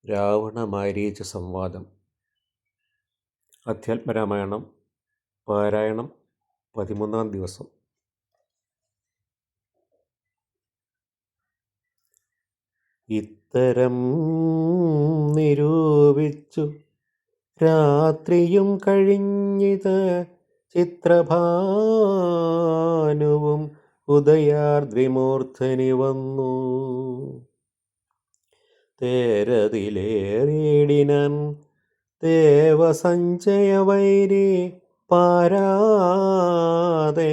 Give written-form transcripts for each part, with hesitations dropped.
രാവണ-മാരീച സംവാദം. അധ്യാത്മരാമായണം പാരായണം 13-ാം ദിവസം. ഇത്തരം നിരൂപിച്ചു രാത്രിയും കഴിഞ്ഞിത് ചിത്രഭാനുവും ഉദയാർദ്രിമൂർധനി വന്നു. തേരതിലേറിയിടിനാൻ ദേവസഞ്ജയവൈരി പാരാതെ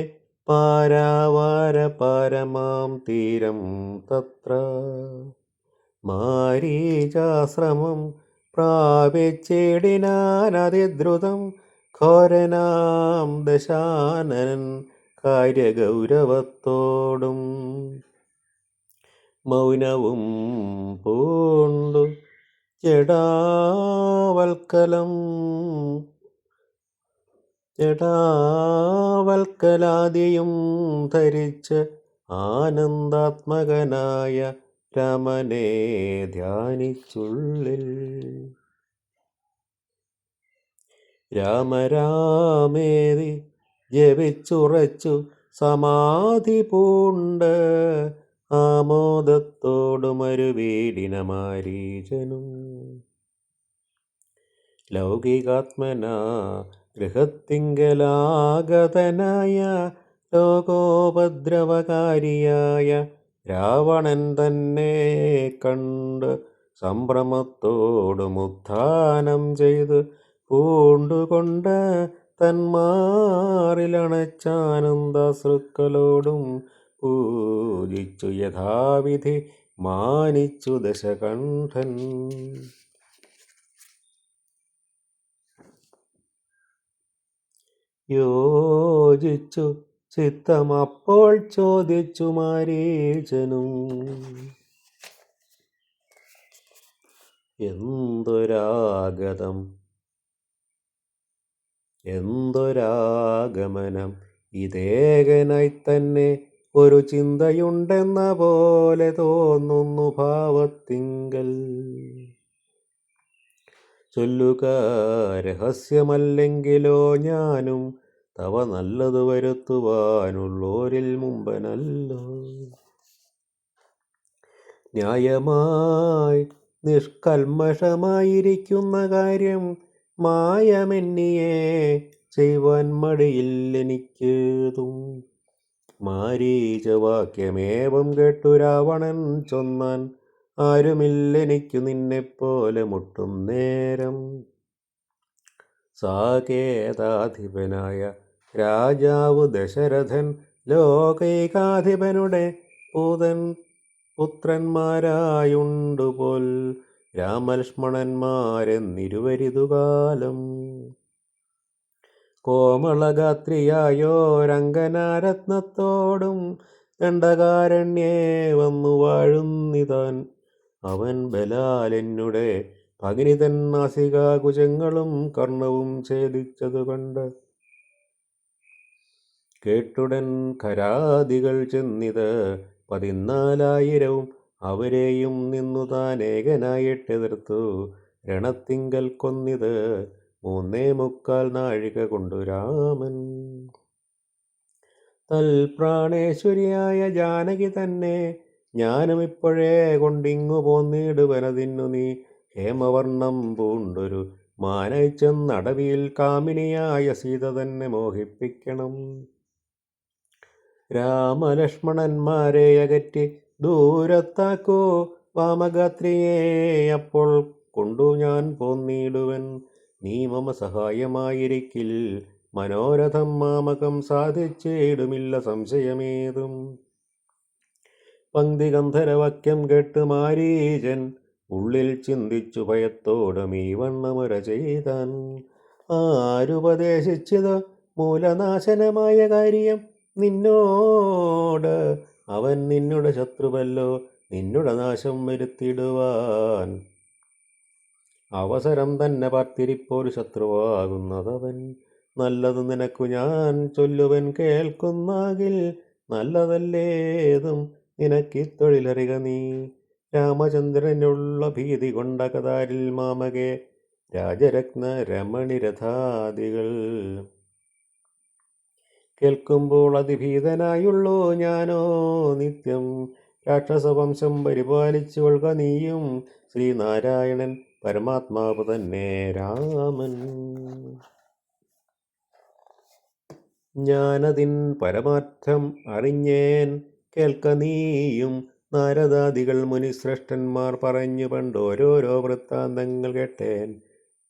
പാരാവാര പാരമാം തീരം തത്ര മാരീചാശ്രമം പ്രാപിച്ചിടിനാനതിദ്രുതം ഘോരനാം ദശാനനൻ കാര്യഗൗരവത്തോടും മൗനവും പൂണ്ടു ജടാവൽക്കലാദിയും ധരിച്ച് ആനന്ദാത്മകനായ രമനെ ധ്യാനിച്ചുള്ളിൽ രാമരാമേതി ജപിച്ചുറച്ചു സമാധി പൂണ്ട് ആമോദത്തോടുമരുവീടിന മാരീചനും. ലൗകികാത്മന ഗൃഹത്തിങ്കലാഗതനായ ലോകോപദ്രവകാരിയായ രാവണൻ തന്നെ കണ്ട് സംഭ്രമത്തോടുമുത്ഥാനം ചെയ്ത് പൂണ്ടുകൊണ്ട് തന്മാറിലണച്ചാനന്ദാശ്രുക്കളോടും പൂജിച്ചു യഥാവിധി മാനിച്ചു ദശകണ്ഠൻ. യോജിച്ചു ചിത്തമപ്പോൾ ചോദിച്ചു മാരീചനും, എന്തൊരാഗമനം ഇതേകനായി തന്നെ ഒരു ചിന്തയുണ്ടെന്ന പോലെ തോന്നുന്നു ഭാവത്തിങ്കൽ. ചൊല്ലുക രഹസ്യമല്ലെങ്കിലോ ഞാനും തവ നല്ലതു വരുത്തുവാനുള്ളോരിൽ മുമ്പനല്ലോ. ന്യായമായി നിഷ്കൽമഷമായിരിക്കുന്ന കാര്യം മായമെന്നിയെ ചെയ്യുവാൻ മടിയില്ലെനിക്കേതും. മാരീചവാക്യമേവം കേട്ടു രാവണൻ ചൊന്നാൻ, ആരുമില്ലെനിക്കു നിന്നെപ്പോലെ മുട്ടും നേരം. സാകേതാധിപനായ രാജാവ് ദശരഥൻ ലോകൈകാധിപനുടെ പുത്രന്മാരായുണ്ടുപോൽ രാമലക്ഷ്മണന്മാരെന്നിരുവരിതുകാലം. കോമളഗാത്രിയായോരങ്കനാരത്നത്തോടും ദണ്ഡകാരണ്യേ വന്നു വാഴുന്നിതാൻ. അവൻ ബലാലെന്നുടെ ഭഗിനിതൻ നാസികാകുജങ്ങളും കർണവും ഛേദിച്ചതു കണ്ട് കേട്ടുടൻ ഖരാദികൾ ചെന്നിത് 14,000 അവരെയും നിന്നു താൻ ഏകനായിട്ടെതിർത്തു രണത്തിങ്കൽ കൊന്നിത് 3.25 നാഴിക കൊണ്ടു രാമൻ. തൽപ്രാണേശ്വരിയായ ജാനകി തന്നെ ഞാനും ഇപ്പോഴേ കൊണ്ടിങ്ങു പോന്നിടുവനതിന്നു നീ ഹേമവർണ്ണം പൂണ്ടൊരു മാനായി ചെന്നടവിയിൽ കാമിനിയായ സീത തന്നെ മോഹിപ്പിക്കണം. രാമലക്ഷ്മണന്മാരെ അകറ്റി ദൂരത്താക്കോ വാമഗാത്രിയെ, അപ്പോൾ കൊണ്ടു ഞാൻ പോന്നിടുവൻ. നീ മമ സഹായമായിരിക്കിൽ മനോരഥം മാമകം സാധിച്ചിടുമില്ല സംശയമേതും. പങ്ക്തി ഗന്ധർവവാക്യം കേട്ട് മാരീചൻ ഉള്ളിൽ ചിന്തിച്ചു ഭയത്തോടും ഈ വണ്ണമുര ചെയ്താൻ. ആരുപദേശിച്ചത് മൂലനാശനമായ കാര്യം നിന്നോട്? അവൻ നിന്നുടെ ശത്രുവല്ലോ, നിന്നുടെ നാശം വരുത്തിടുവാൻ അവസരം തന്നെ പാർത്തിരിപ്പോരു ശത്രുവാകുന്നതവൻ. നല്ലത് നിനക്കു ഞാൻ ചൊല്ലുവൻ കേൾക്കുന്നാകിൽ നല്ലതല്ലേതും നിനക്കിത്തൊഴിലറിക നീ. രാമചന്ദ്രനുള്ള ഭീതി കൊണ്ട കതാരിൽ മാമകെ രാജരത്ന രമണിരഥാദികൾ കേൾക്കുമ്പോൾ അതിഭീതനായുള്ളോ ഞാനോ നിത്യം രാക്ഷസവംശം പരിപാലിച്ചു കൊള്ളുക നീയും ശ്രീനാരായണൻ പരമാത്മാവ് തന്നെ രാമൻ. ഞാനതിൻ പരമാർത്ഥം അറിഞ്ഞേൻ കേൾക്ക നീയും. നാരദാദികൾ മുനിശ്രേഷ്ഠന്മാർ പറഞ്ഞു പണ്ടോരോരോ വൃത്താന്തങ്ങൾ കേട്ടേൻ.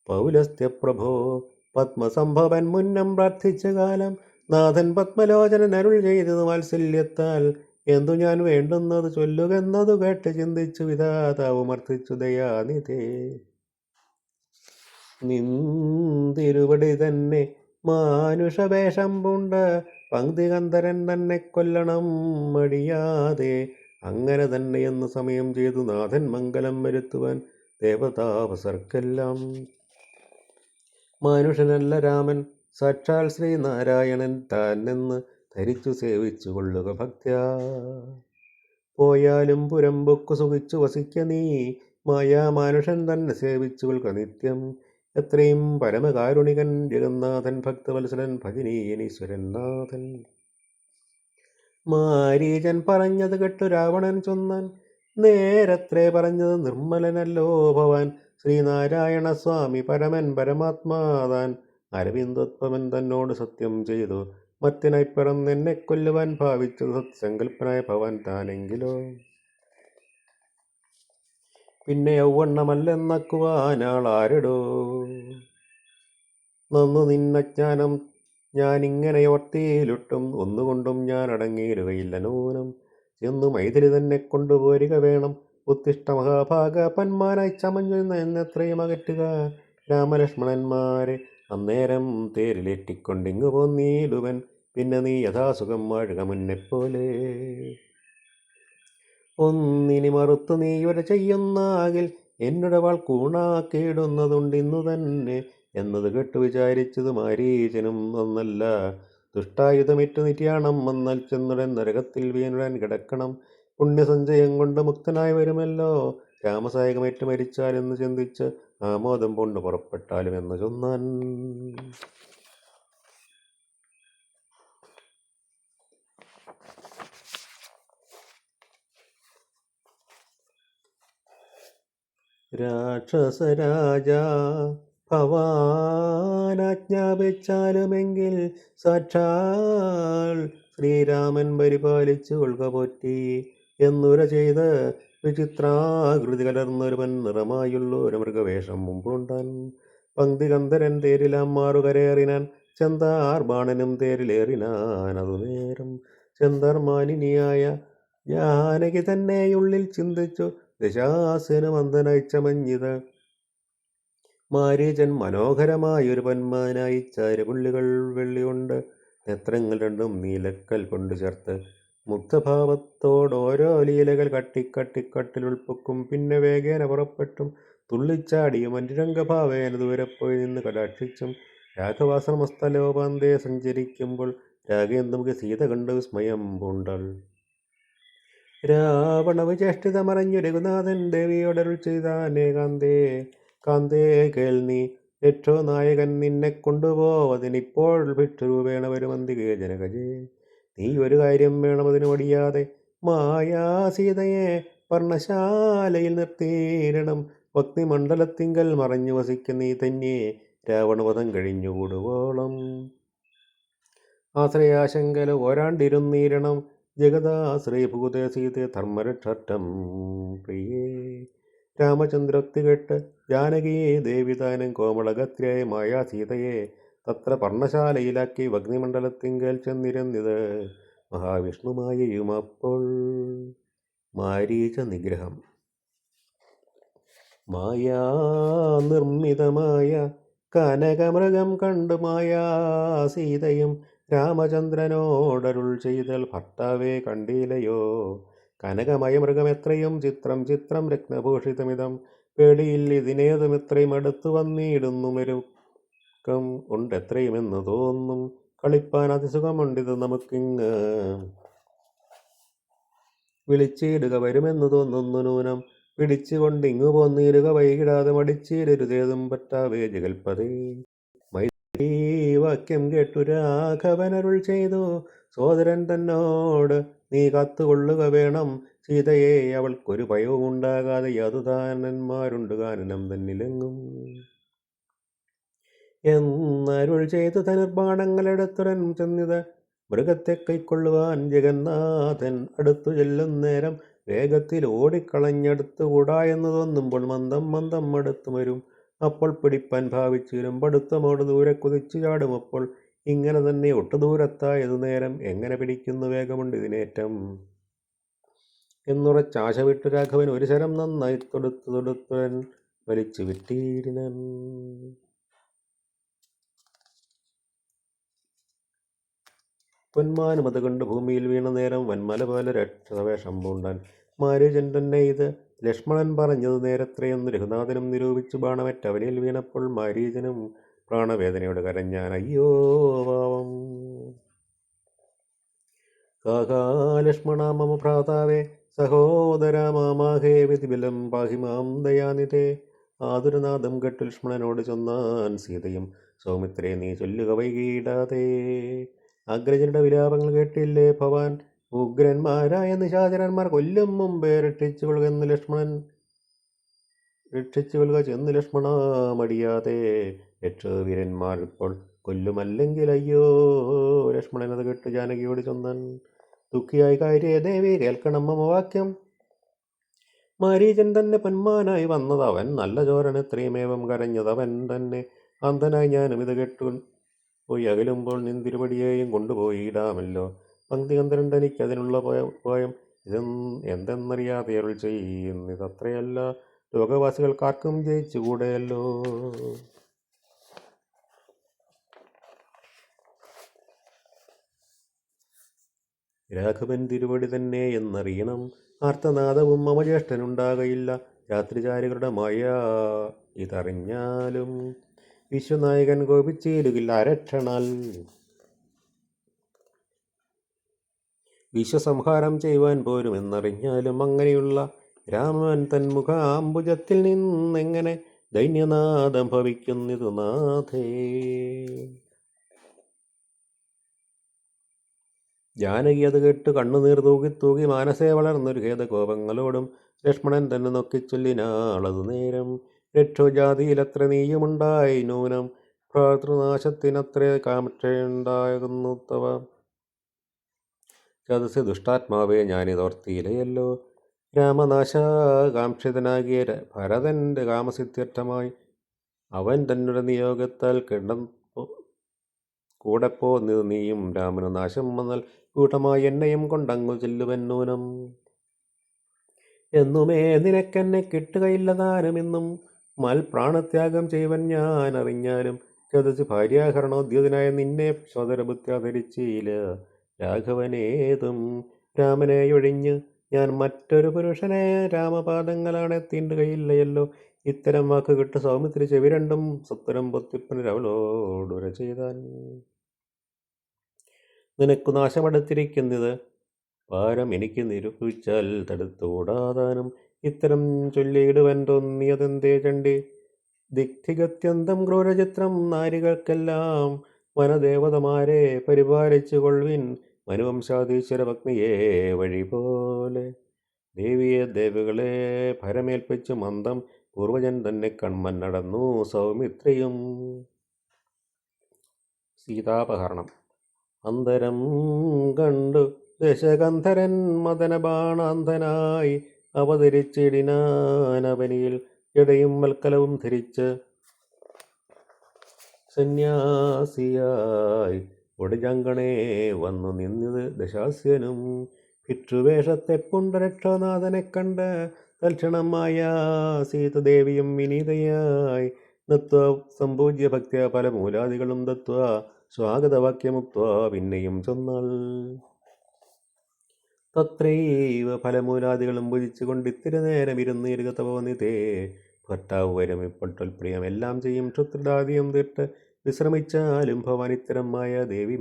പൗലസ്ത്യപ്രഭോ പത്മസംഭവൻ മുന്നം പ്രാർത്ഥിച്ച കാലം നാഥൻ പത്മലോചനൻ അരുൾ ചെയ്തത് വാത്സല്യത്താൽ എന്തു ഞാൻ വേണ്ടുന്നത് ചൊല്ലുകെന്നതു കേട്ട് ചിന്തിച്ചു വിധാതാവുമർത്തിച്ചു ദയാനിധേ. നിന്തിരുവടി തന്നെ മാനുഷവേഷം പൂണ്ട് പങ്ക്തികന്ധരൻ തന്നെ കൊല്ലണം മടിയാതെ. അങ്ങനെ തന്നെയെന്ന് സമയം ചെയ്തു നാഥൻ മംഗലം വരുത്തുവാൻ ദേവതാവസർക്കെല്ലാം. മാനുഷനല്ല രാമൻ സാക്ഷാൽ ശ്രീനാരായണൻ താൻ എന്ന് ധരിച്ചു സേവിച്ചു കൊള്ളുക ഭക്ത്യാ. പോയാലും പുരമ്പൊക്കു സുഖിച്ചു വസിക്ക നീ മായാമാനുഷൻ തന്നെ സേവിച്ചു കൊള്ളുക നിത്യം. എത്രയും പരമകാരുണികൻ ജഗന്നാഥൻ ഭക്തവത്സലൻ ഭജനീയനീശ്വരൻ നാഥൻ. മാരീചൻ പറഞ്ഞത് കേട്ടു രാവണൻ ചൊന്നാൻ, നേരത്രേ പറഞ്ഞത് നിർമ്മലനല്ലോ ഭവാൻ. ശ്രീനാരായണ സ്വാമി പരമൻ പരമാത്മാതാൻ അരവിന്ദോത്പമൻ തന്നോട് സത്യം ചെയ്തു. മത്തിനായി പിറന്നെന്നെ കൊല്ലുവാൻ ഭാവിച്ചത് സത്സങ്കല്പനായ ഭവാൻ താനെങ്കിലോ പിന്നെ യൗവണ്ണമല്ലെന്നക്കുവാനാൾ ആരെടോ. നന്നു നിന്നജ്ഞാനം ഞാനിങ്ങനെ ഓർത്തിയിലൊട്ടും ഒന്നുകൊണ്ടും ഞാൻ അടങ്ങിയിടുകയില്ല നൂനം. ചെന്നു മൈഥിലി തന്നെ കൊണ്ടുപോരുക വേണം. ഉത്തിഷ്ട മഹാഭാഗ പന്മാരായി ചമഞ്ഞു എന്നെത്രയും അകറ്റുക രാമലക്ഷ്മണന്മാരെ. അന്നേരം തേരിലേറ്റിക്കൊണ്ടിങ്ങു പോന്നീടുവൻ. പിന്നെ നീ യഥാസുഖം വാഴുക മുന്നെപ്പോലെ. ഒന്നിനി മറുത്തു നീ വരെ ചെയ്യുന്നാകിൽ എന്നുടെ വാൾ കൂണാക്കിയിടുന്നതുണ്ടിന്നു തന്നെ എന്നത് കേട്ടു വിചാരിച്ചത് മാരീചനും ഒന്നല്ല. ദുഷ്ടായുധമേറ്റു നിര്യാണം വന്നാൽ ചെന്നുടൻ നരകത്തിൽ വീണുടൻ കിടക്കണം. പുണ്യസഞ്ചയം കൊണ്ട് മുക്തനായി വരുമല്ലോ. രാമസായകമേറ്റു മരിച്ചാലെന്ന് ചിന്തിച്ച് ആമോദം കൊണ്ട് പുറപ്പെട്ടാലും എന്ന് ചൊന്നാൻ. രാക്ഷസരാജ ഭവാനാജ്ഞാപിച്ചാലുമെങ്കിൽ സാക്ഷാൽ ശ്രീരാമൻ പരിപാലിച്ചു കൊള്ളുക പോറ്റി എന്നുര ചെയ്ത് വിചിത്രാകൃതി കലർന്നൊരുവൻ നിറമായുള്ളൊരു മൃഗവേഷം മുമ്പുണ്ടാൻ. പങ്ക്തികന്ധരൻ തേരിലാം മാറുകരേറിനാൻ. ചെന്താർ ബാണനും തേരിലേറിനാൻ അതു നേരം. ചെന്താർ മാലിനിയായ ജാനകി തന്നെയുള്ളിൽ ചിന്തിച്ചു ദശാസനം അന്തനായി ചമഞ്ഞിത്. മാരീചൻ മനോഹരമായൊരു പന്മാനായി ചാരപുള്ളികൾ വെള്ളികൊണ്ട് നേത്രങ്ങൾ രണ്ടും നീലക്കൽ കൊണ്ട് ചേർത്ത് മുഗ്ധഭാവത്തോടോരോ ലീലകൾ കട്ടിക്കട്ടിക്കട്ടിലുൾപ്പൊക്കും. പിന്നെ വേഗേന പുറപ്പെട്ടും തുള്ളിച്ചാടിയും അനുരംഗഭാവേന ദൂരെ പോയി നിന്ന് കടാക്ഷിച്ചും രാഘവാശ്രമസ്ഥലോപാന്തേ സഞ്ചരിക്കുമ്പോൾ രാഗേന്ദ്രമുഖി സീത കണ്ടു വിസ്മയം പൂണ്ടാൾ. രാവണ വിചേഷ്ടിതമറിഞ്ഞു രഘുനാഥൻ ദേവിയോടരുൾ ചെയ്താനേ കാന്തേ. കാന്തേ കേൾ നീ രക്ഷോ നായകൻ നിന്നെ കൊണ്ടുപോവതിനിപ്പോൾ ഭിക്ഷുരൂപേണ വരുമന്തികേ ജനകജേ. നീ ഒരു കാര്യം വേണമതിന് മടിയാതെ മായാസീതയെ പർണശാലയിൽ നിർത്തിയിരണം. അഗ്നിമണ്ഡലത്തിങ്കൽ മറഞ്ഞു വസിക്കുന്ന നീ തന്നെ രാവണവധം കഴിഞ്ഞുകൂടുവോളം. ആശ്രയാശങ്കല ഓരാണ്ടിരുന്നീരണം. ജഗദാശ്രയഭൂതേ സീതേ ധർമ്മരക്ഷട്ടം പ്രിയേ. രാമചന്ദ്രോക്തി കേട്ട് ജാനകി ദേവി താനും കോമളഗത്രിയായ മായാ സീതയെ തത്ര പർണശാലയിലാക്കി അഗ്നിമണ്ഡലത്തിങ്കൽ ചെന്നിരുന്നിത് മഹാവിഷ്ണുമായയുമപ്പോൾ. മാരീച നിഗ്രഹം. മായാ നിർമ്മിതമായ കനകമൃഗം കണ്ടു മായാ സീതയും രാമചന്ദ്രനോടരുൾ ചെയ്തൽ ഭർത്താവെ കണ്ടില്ലയോ. കനകമയമൃഗം എത്രയും ചിത്രം ചിത്രം രത്നഭൂഷിതമിതം. പേടിയിൽ ഇതിനേതും എത്രയും അടുത്തു വന്നിടുന്നു മെരുക്കം ഉണ്ടെത്രയുമെന്ന് തോന്നും. കളിപ്പാൻ അതിസുഖമുണ്ടിത് നമുക്കിങ്ങ്. വിളിച്ചിടുക വരുമെന്ന് തോന്നുന്നു നൂനം. പിടിച്ചുകൊണ്ടിങ്ങു പോന്നിടുക വൈകിടാതെ മടിച്ചിടരുതേതും പറ്റാവേ ജഗൽപതേ. മൈത്രി വാക്യം കേട്ടു രാഘവനരുൾ ചെയ്തു, സോദരൻ തന്നോട് നീ കാത്തുകൊള്ളുക വേണം സീതയെ, അവൾക്കൊരു ഭയവും ഉണ്ടാകാതെ യാതുദാനന്മാരുണ്ട് കാനനം തന്നിലെങ്ങും എന്നരുൾ ചെയ്തു ധനുർബാണങ്ങളെടുത്തുടൻ ചെന്നിത് മൃഗത്തെ കൈക്കൊള്ളുവാൻ ജഗന്നാഥൻ അടുത്തു ചെല്ലുന്നേരം വേഗത്തിൽ ഓടിക്കളഞ്ഞടുത്തുകൂടാ എന്ന് തോന്നുമ്പോൾ മന്ദം മന്ദം അടുത്തു വരും. അപ്പോൾ പിടിപ്പാൻ ഭാവിച്ചിരും പടുത്തമോട് ദൂരെ കുതിച്ചു ചാടും. അപ്പോൾ ഇങ്ങനെ തന്നെ ഒട്ടു ദൂരത്തായതു നേരം എങ്ങനെ പിടിക്കുന്നു വേഗമുണ്ട് ഇതിനേറ്റം എന്നുറച്ചാശ വിട്ടു രാഘവൻ ഒരു ശരം നന്നായി തൊടുത്തുടൻ വലിച്ചു വിട്ടീടിനൻ. പൊന്മാനും അത് കണ്ട് ഭൂമിയിൽ വീണ നേരം വന്മല പോലെ രക്ഷവേഷം പൂണ്ടാൻ. മാരീചൻ തന്നെ ഇത് ലക്ഷ്മണൻ പറഞ്ഞത് നേരത്രയെന്ന് രഘുനാഥനും നിരൂപിച്ചു ബാണമറ്റ് അവനിൽ വീണപ്പോൾ മാരീചനും പ്രാണവേദനയോട് കരഞ്ഞാൻ. അയ്യോ പാവം കാകാ ലക്ഷ്മണ മമ ഭ്രാതാവേ സഹോദര മാമാഹേ വിധിബലം പാഹിമാം ദയാനിധേ. ആതുരനാഥം കേട്ടു ലക്ഷ്മണനോട് ചൊന്നാൻ സീതയും, സൗമിത്രേ നീ ചൊല്ലുക വൈകിടാതെ. അഗ്രജരുടെ വിലാപങ്ങൾ കേട്ടില്ലേ ഭവാൻ, ഉഗ്രന്മാരായ നിശാചരന്മാർ കൊല്ലും മുമ്പേ രക്ഷിച്ചുകൊള്ളുക ചെന്ന് ലക്ഷ്മണ മടിയാതെ. രക്ഷവീരന്മാർ ഇപ്പോൾ കൊല്ലുമല്ലെങ്കിൽ അയ്യോ. ലക്ഷ്മണനത് കേട്ട് ജാനകിയോട് ചൊന്നാൻ, ദുഃഖിയായി കാര്യേ ദേവി കേൾക്കണം മമ വാക്യം. മാരീചൻ തന്നെ പൊന്മാനായി വന്നതവൻ, നല്ല ചോരൻ എത്രയുമേവം കരഞ്ഞതവൻ തന്നെ. അന്ധനായി ഞാനും ഇത് കേട്ടു പോയി അകലുമ്പോൾ നിന്തിരുപടിയെയും കൊണ്ടുപോയിടാമല്ലോ. പങ്ക്തികന്ധരൻ തനിക്ക് അതിനുള്ള പോയം എന്തെന്നറിയാതെ അരുൾ ചെയ്യുന്നിതത്രയല്ല, ലോകവാസികൾക്കാർക്കും ജയിച്ചുകൂടെയല്ലോ. രാഘവൻ തിരുവടി തന്നെ എന്നറിയണം, ആർത്തനാദവും മമ ജ്യേഷ്ഠനുണ്ടാകയില്ല. രാത്രിചാരികളുടെ മായ ഇതറിഞ്ഞാലും വിശ്വനായകൻ കോപിച്ചേരുകില്ല അരക്ഷണാൽ. വിശ്വസംഹാരം ചെയ്യുവാൻ പോരുമെന്നറിഞ്ഞാലും അങ്ങനെയുള്ള രാമൻ തന്മുഖാംബുജത്തിൽ നിന്നെങ്ങനെ ദൈന്യനാദം ഭവിക്കുന്നിതു നാഥേ. ജാനകി അത് കേട്ട് കണ്ണുനീർ തൂകി തൂകി മാനസേ വളർന്നൊരു ഖേദകോപങ്ങളോടും ലക്ഷ്മണൻ തന്നെ നോക്കിച്ചൊല്ലിനാളതു നേരം. രക്ഷോജാതിയിലത്ര നീയുമുണ്ടായി നൂനം, ഭ്രാതൃനാശത്തിനത്ര കാമക്ഷയുണ്ടാകുന്നു തവ. ചതസ് ദുഷ്ടാത്മാവേ ഞാനിതോർത്തിയിലയല്ലോ. രാമനാശകാംക്ഷിതനാകിയ ഭരതൻ്റെ കാമസിദ്ധ്യർത്ഥമായി അവൻ തന്നെ നിയോഗത്താൽ കൂടെ പോന്നിത് നീയും രാമന് നാശം വന്നാൽ കൂട്ടമായി എന്നെയും കൊണ്ടങ്ങു ചെല്ലുവൻ നൂനം. എന്നുമേ നിനക്കെന്നെ കിട്ടുകയില്ല താനും, ഇന്നും പ്രാണത്യാഗം ചെയ്യുവൻ ഞാൻ അറിഞ്ഞാലും. ചതച്ച് ഭാര്യാഹരണോദ്യതനായ നിന്നെ സോദരബുദ്ധി ധരിച്ചില്ല രാഘവനേതും. രാമനെ ഒഴിഞ്ഞ് ഞാൻ മറ്റൊരു പുരുഷനെ രാമപാദങ്ങളാണ് തീണ്ടുകയില്ലയല്ലോ. ഇത്തരം വാക്ക് കിട്ട് സൗമിത്രി ചെവി രണ്ടും സത്വരം പൊത്തിപ്പനരവളോടുര ചെയ്താൻ. നിനക്കു നാശമടുത്തിരിക്കുന്നത് ഭാരം എനിക്ക് നിരൂപിച്ചാൽ തടുത്തുകൂടാതാനും. ഇത്തരം ചൊല്ലിയിടുവൻ തോന്നിയതെന്തേ ചണ്ടി, ദിഗ്ധിഗത്യന്തം ക്രൂരചിത്രം നാരികൾക്കെല്ലാം. വനദേവതമാരെ പരിപാലിച്ചു കൊള്ളുവിൻ, മനുവംശാധീശ്വര പത്നിയെ വഴി പോലെ. ദേവിയെ ദേവികളെ ഭരമേൽപ്പിച്ചു മന്ദം പൂർവജൻ തന്നെ കൺമൻ നടന്നു സൗമിത്രിയും. സീതാപഹരണം. അന്തരം കണ്ടു ദശകന്ധരൻ മദനബാണാന്ധനായി അവതരിച്ചിടിനാനവനിയിൽ ജടയും മൽക്കലവും ധരിച്ച് സന്യാസിയായി ഒടിജങ്കണേ വന്നു നിന്നത് ദശാസ്യനും. ഭിക്ഷുവേഷത്തെ പുണ്ടരക്ഷനാഥനെ കണ്ട് തൽക്ഷണമായ സീതദേവിയും വിനീതയായി നത്വ സമ്പൂജ്യ ഭക്ത്യ പല മൂലാദികളും ദത്വ സ്വാഗതവാക്യമുക്ത പിന്നെയും ചൊന്നാൾ. തത്രൈവ ഫലമൂലാദികളും ഭുജിച്ചുകൊണ്ട് ഇത്തിരി നേരം ഇരുന്നിരുക തപോനിതേ. ഭർത്താവ് വരും ഇപ്പോൾ തൊൽപ്രിയം എല്ലാം ചെയ്യും ക്ഷുത്രിടാദിയും തീർട്ട് വിശ്രമിച്ചാലും ഭവാൻ ഇത്തരമായ ദേവി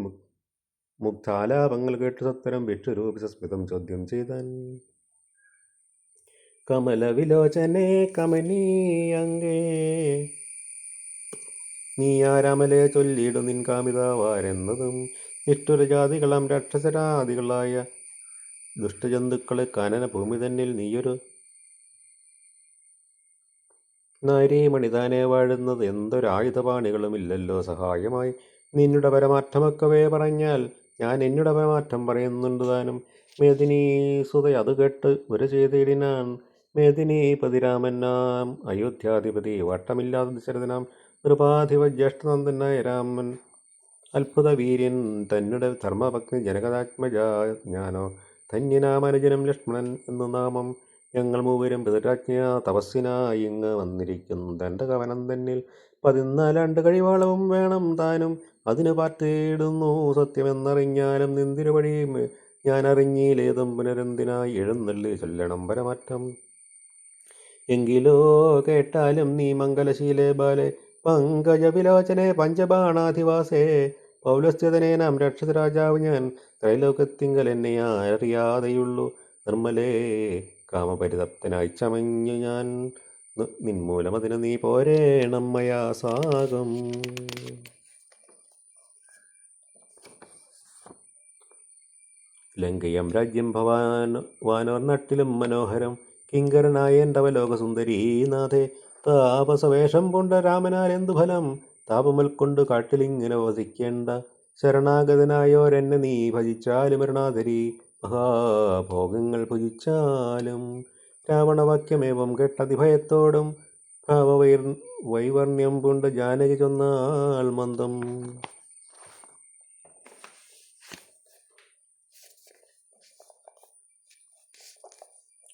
മുഗ്ധാലാപങ്ങൾ കേട്ട് സത്വരം ഭിക്ഷുരൂപി സസ്മിതം ചോദ്യം ചെയ്താൻ. കമലവിലോചനെ കമനീയങ്കേ നീ ആരാമലെ ചൊല്ലിയിടു നിൻ കാമിതാവാരെന്നതും നിഷ്ഠുരജാതികളാം രാക്ഷസരാദികളായ ദുഷ്ടജന്തുക്കളെ കാനന ഭൂമി തന്നിൽ നീയൊരു നാരീമണിതാനെ വാഴുന്നത് എന്തൊരായുധപാണികളുമില്ലല്ലോ സഹായമായി. നിന്നുടെ പരമാർത്ഥമൊക്കവേ പറഞ്ഞാൽ ഞാൻ എന്നുടെ പരമാർത്ഥം പറയുന്നുണ്ട് താനും. മേദിനി സുത അത് കേട്ട് ഒരു ചെയ്തിടിനാൻ. മേദിനീപതി രാമനാം അയോധ്യാധിപതി വട്ടമില്ലാത്ത ദശരഥനാം നൃപാധിപ ജ്യേഷ്ഠനന്ദനായ രാമൻ അത്ഭുത വീര്യൻ തന്നുടെ ധർമ്മഭഗ്നി ജനകരാത്മജ ജ്ഞാനോ ധന്യനാമനുജനം ലക്ഷ്മണൻ എന്നു നാമം. ഞങ്ങൾ മൂവരും പിതൃരാജ്ഞ തപസ്സിനായി ഇങ്ങ് വന്നിരിക്കുന്നു. തൻ്റെ കവനം തന്നിൽ 14 ആണ്ട് കഴിവാളവും വേണം താനും. അതിന് പാർത്തിയിടുന്നു സത്യമെന്നറിഞ്ഞാലും നിന്തിരു വഴിയും ഞാൻ അറിഞ്ഞില്ലേതും പുനരെന്തിനായി എഴുന്നള്ളി ചൊല്ലണം പരമാറ്റം. എങ്കിലോ കേട്ടാലും നീ മംഗലശീലേ ബാലെ പങ്കജവിലോചനെ പഞ്ചബാണാധിവാസേ പൗലസ്ഥിതനെ നാം രാക്ഷസരാജാവ് ഞാൻ ത്രൈലോകത്തിങ്കൽ എന്നെ അറിയാതെയുള്ളൂ നിർമ്മലേ കാമപരിതപ്തനായി ചമഞ്ഞു ഞാൻ നിൻമൂലം അതിന് നീ പോരേണം മയാ സാകം. ലങ്കയം രാജ്യം വാനോർ നട്ടിലും മനോഹരം കിങ്കരനായ ലോകസുന്ദരീനാഥേ താപസവേഷം പൂണ്ട രാമനാൽ എന്തു ഫലം താപമൽക്കൊണ്ട് കാട്ടിലിങ്ങനെ വസിക്കേണ്ട ശരണാഗതനായോരെന്നെ നീ ഭജിച്ചാലും അരുണാധരി മഹാഭോഗങ്ങൾ ഭുജിച്ചാലും. രാവണവാക്യമേവം കേട്ടതിഭയത്തോടും ഭാവവൈവർണ്യം പൂണ്ട് ജാനകി ചൊന്നാൾ മന്ദം.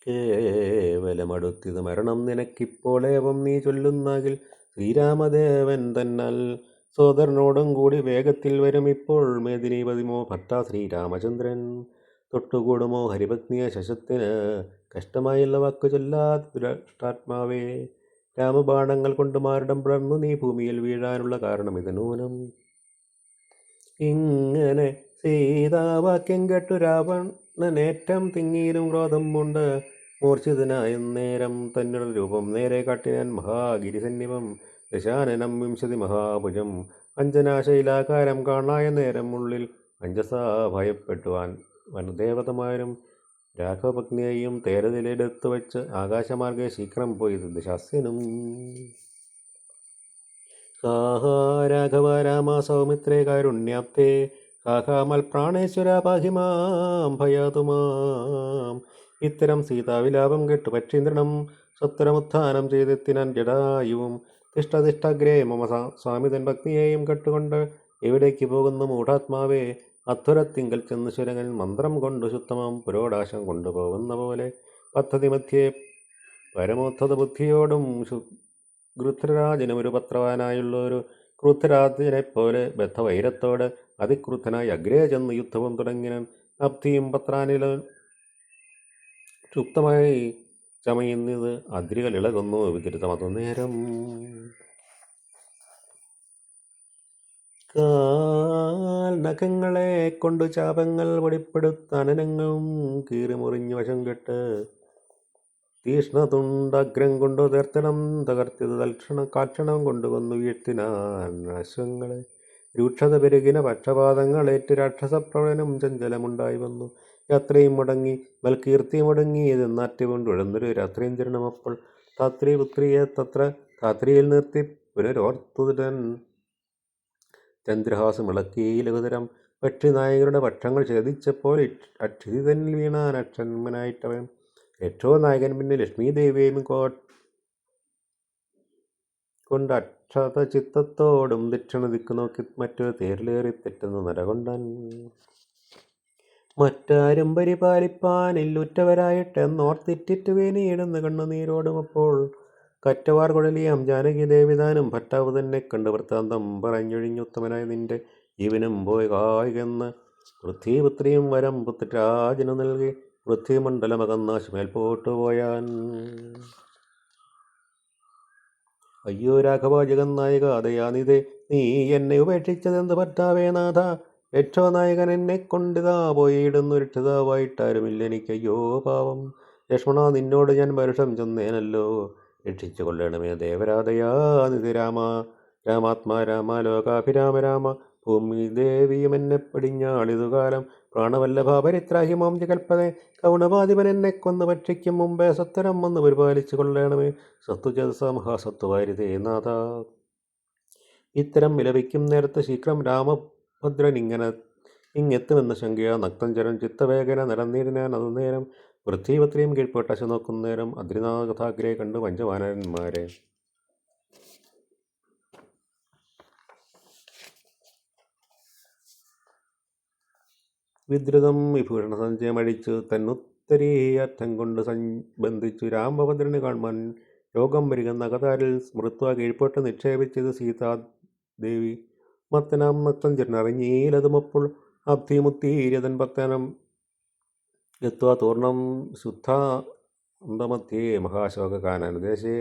കേവലമടുത്തിത് മരണം നിനക്കിപ്പോളേവം നീ ചൊല്ലുന്നാകിൽ ശ്രീരാമദേവൻ തന്നാൽ സോദരനോടും കൂടി വേഗത്തിൽ വരും ഇപ്പോൾ മേദിനീപതിമോ ഭർത്താ ശ്രീരാമചന്ദ്രൻ. തൊട്ടുകൂടുമോ ഹരിപത്നിയ ശശത്തിന് കഷ്ടമായുള്ള വാക്കു ചൊല്ലാത്മാവേ രാമബാണങ്ങൾ കൊണ്ട് മാരടം പിളർന്നു നീ ഭൂമിയിൽ വീഴാനുള്ള കാരണം ഇത് നൂനം. ഇങ്ങനെ സീതാവാക്യം കേട്ടു രാവണനേറ്റം തിങ്ങിയിലും ക്രോധം പൂണ്ട് മൂർച്ഛിതനായ നേരം തന്നുടെ രൂപം നേരെ കാട്ടിനാൻ മഹാഗിരിസന്നിപം ദശാനനം 20 മഹാഭുജം അഞ്ജനാശൈലാകാരം കാണായ നേരം ഉള്ളിൽ അഞ്ജസാ ഭയപ്പെട്ടുവാൻ വനദേവതമാരും രാഘവപത്നിയെയും തേരതിലെടുത്തു വച്ച് ആകാശമാർഗെ ശീഘ്രം പോയി ദശാസ്യനും. ഹാഹാ രാഘവ രാമ സൗമിത്രേ കാരുണ്യാപ്തേ ഹാഹാ മൽപ്രാണേശ്വര പാഹിമാം ഭയാതുമാം. ഇത്തരം സീതാവിലാപം കേട്ടു പക്ഷീന്ദ്രണം സത്വരമുത്ഥാനം ചെയ്തെത്തിനാൻ ജടായുവും. തിഷ്ടതിഷ്ടഗ്രേ മമ സ്വാമിതൻ ഭക്തിയെയും കെട്ടുകൊണ്ട് എവിടേക്ക് പോകുന്നു മൂഢാത്മാവേ അധ്വരത്തിങ്കൽ ചെന്ന് ശുരകൻ മന്ത്രം കൊണ്ടു ശുദ്ധമാം പുരോടാശം കൊണ്ടുപോകുന്ന പോലെ പദ്ധതി മധ്യേ പരമോദ്ധത ബുദ്ധിയോടും ഗൃധ്രരാജനും ഒരു പത്രവാനായുള്ള ഒരു ക്രുദ്ധരാജനെപ്പോലെ ബദ്ധവൈരത്തോട് അതിക്രുദ്ധനായി അഗ്രേ ചെന്ന് യുദ്ധവും തുടങ്ങിനാൻ. അബ്ധിയും പത്രാനിലും ക്ഷുപ്തമായി ചമയുന്നത് അദ്രികൾ ഇളകുന്നു വിതിരുത്തം അതു നേരം. നഖങ്ങളെ കൊണ്ടു ചാപങ്ങൾ പൊടിപ്പെടുത്തനനങ്ങളും കീറിമുറിഞ്ഞ് വശം കെട്ട് തീഷ്ണതുണ്ടഗ്രം കൊണ്ടു തീർത്തണം തകർത്തിയത് കാക്ഷണം കൊണ്ടുവന്നു വീഴ്ത്തിനാൻ അശ്വങ്ങളെ. രൂക്ഷത പെരുകിന പക്ഷപാതങ്ങളേറ്റ് രാക്ഷസപ്രവനും ചഞ്ചലമുണ്ടായി വന്നു. യാത്രയും മുടങ്ങി ബൽകീർത്തി മുടങ്ങിയതെന്നാറ്റ് കൊണ്ടുഴന്നൊരു രാത്രീന്ദ്രനും അപ്പോൾ താത്രിപുത്രിയെ തത്ര താത്രിയിൽ നിർത്തി പുനരോർത്തുടൻ ചന്ദ്രഹാസം ഇളക്കി ലഘുതരം പക്ഷിനായകരുടെ പക്ഷങ്ങൾ ഛേദിച്ചപ്പോൾ അക്ഷിതി തന്നിൽ വീണാൻ അക്ഷന്മനായിട്ടവൻ. നായകൻ പിന്നെ ലക്ഷ്മീദേവിയെയും കൊണ്ട് അക്ഷത ചിത്തത്തോടും ദക്ഷിണ ദിക്കു നോക്കി മറ്റൊരു തേരിലേറി തെറ്റുന്ന നരകൊണ്ടാൻ. മറ്റാരും പരിപാലിപ്പാനില്ലുറ്റവരായിട്ടെന്നോർത്തിറ്റിറ്റു വേനിയിടുന്ന കണ്ണുനീരോടും അപ്പോൾ കറ്റവാർ കുഴലിയാം ജാനകി ദേവിതാനും ഭർത്താവ് തന്നെ കണ്ട് വൃത്താന്തം പറഞ്ഞൊഴിഞ്ഞുത്തമനായ നിന്റെ ജീവനും പോയി കായികെന്ന് പൃഥ്വിപുത്രിയും വരം പുത്രരാജനു നൽകി പൃഥ്വിമണ്ഡലമകന്നാശ് മേൽപോട്ടു പോയാൻ. അയ്യോ രാഘവ ജഗന്നായക ദയാനിധേ നീ എന്നെ ഉപേക്ഷിച്ചതെന്ത് ഭർത്താവേ നാഥ. രക്ഷോനായകൻ എന്നെ കൊണ്ടിതാ പോയിടുന്നു രക്ഷിതാവായിട്ടാരുമില്ല എനിക്കയ്യോ പാവം. ലക്ഷ്മണ, നിന്നോട് ഞാൻ പരുഷം ചെന്നേനല്ലോ. രക്ഷിച്ചു കൊള്ളണമേ ദേവരാധയാനിധി രാമ. രാമാത്മാ രാമ ലോകാഭിരാമ രാമ. ഭൂമി ദേവിയും എന്നെ പടിഞ്ഞാളിതുകാലം. പ്രാണവല്ലഭ പരിത്രാഹി മാം ജഗൽപതേ. കൗണപാധിപൻ എന്നെ കൊന്ന് ഭക്ഷിക്കും മുമ്പേ സത്വരം വന്ന് പരിപാലിച്ചു കൊള്ളണമേ. സത്വചേതസ മഹാസത്വവാരിതേ നാഥ. ഇത്തരം വിലപിക്കും നേരത്ത് ശീഘ്രം രാമഭദ്രൻ ഇങ്ങെത്തുമെന്ന ശങ്കയ നക്തഞ്ചരൻ ചിത്തവേഗന നടന്നിരുന്നാൻ അതു നേരം. പൃഥ്വിപത്രിയും കീഴ്പോട്ടശ നോക്കുന്നേരം അദ്രിനാഥാഗ്രേ കണ്ടു പഞ്ചവാനരന്മാരെ. വിദ്രുതം വിഭൂഷണ സഞ്ചയമടിച്ചു തന്നുത്തരീയർത്ഥം കൊണ്ട് ബന്ധിച്ചു രാമഭദ്രന് കാൺമാൻ രോഗം വരികെന്ന കഥാരിൽ സ്മൃത്വ കീഴ്പോട്ട് നിക്ഷേപിച്ചത് സീതാദേവി. മത്തനാം നക്തഞ്ചരനറിഞ്ഞീലതുമപ്പോൾ അബ്ധിമുത്തീര്യതൻ ഭക്തനം ഗത്വാ തൂർണം ശുദ്ധാന്തമധ്യേ മഹാശോകാനനദേശേ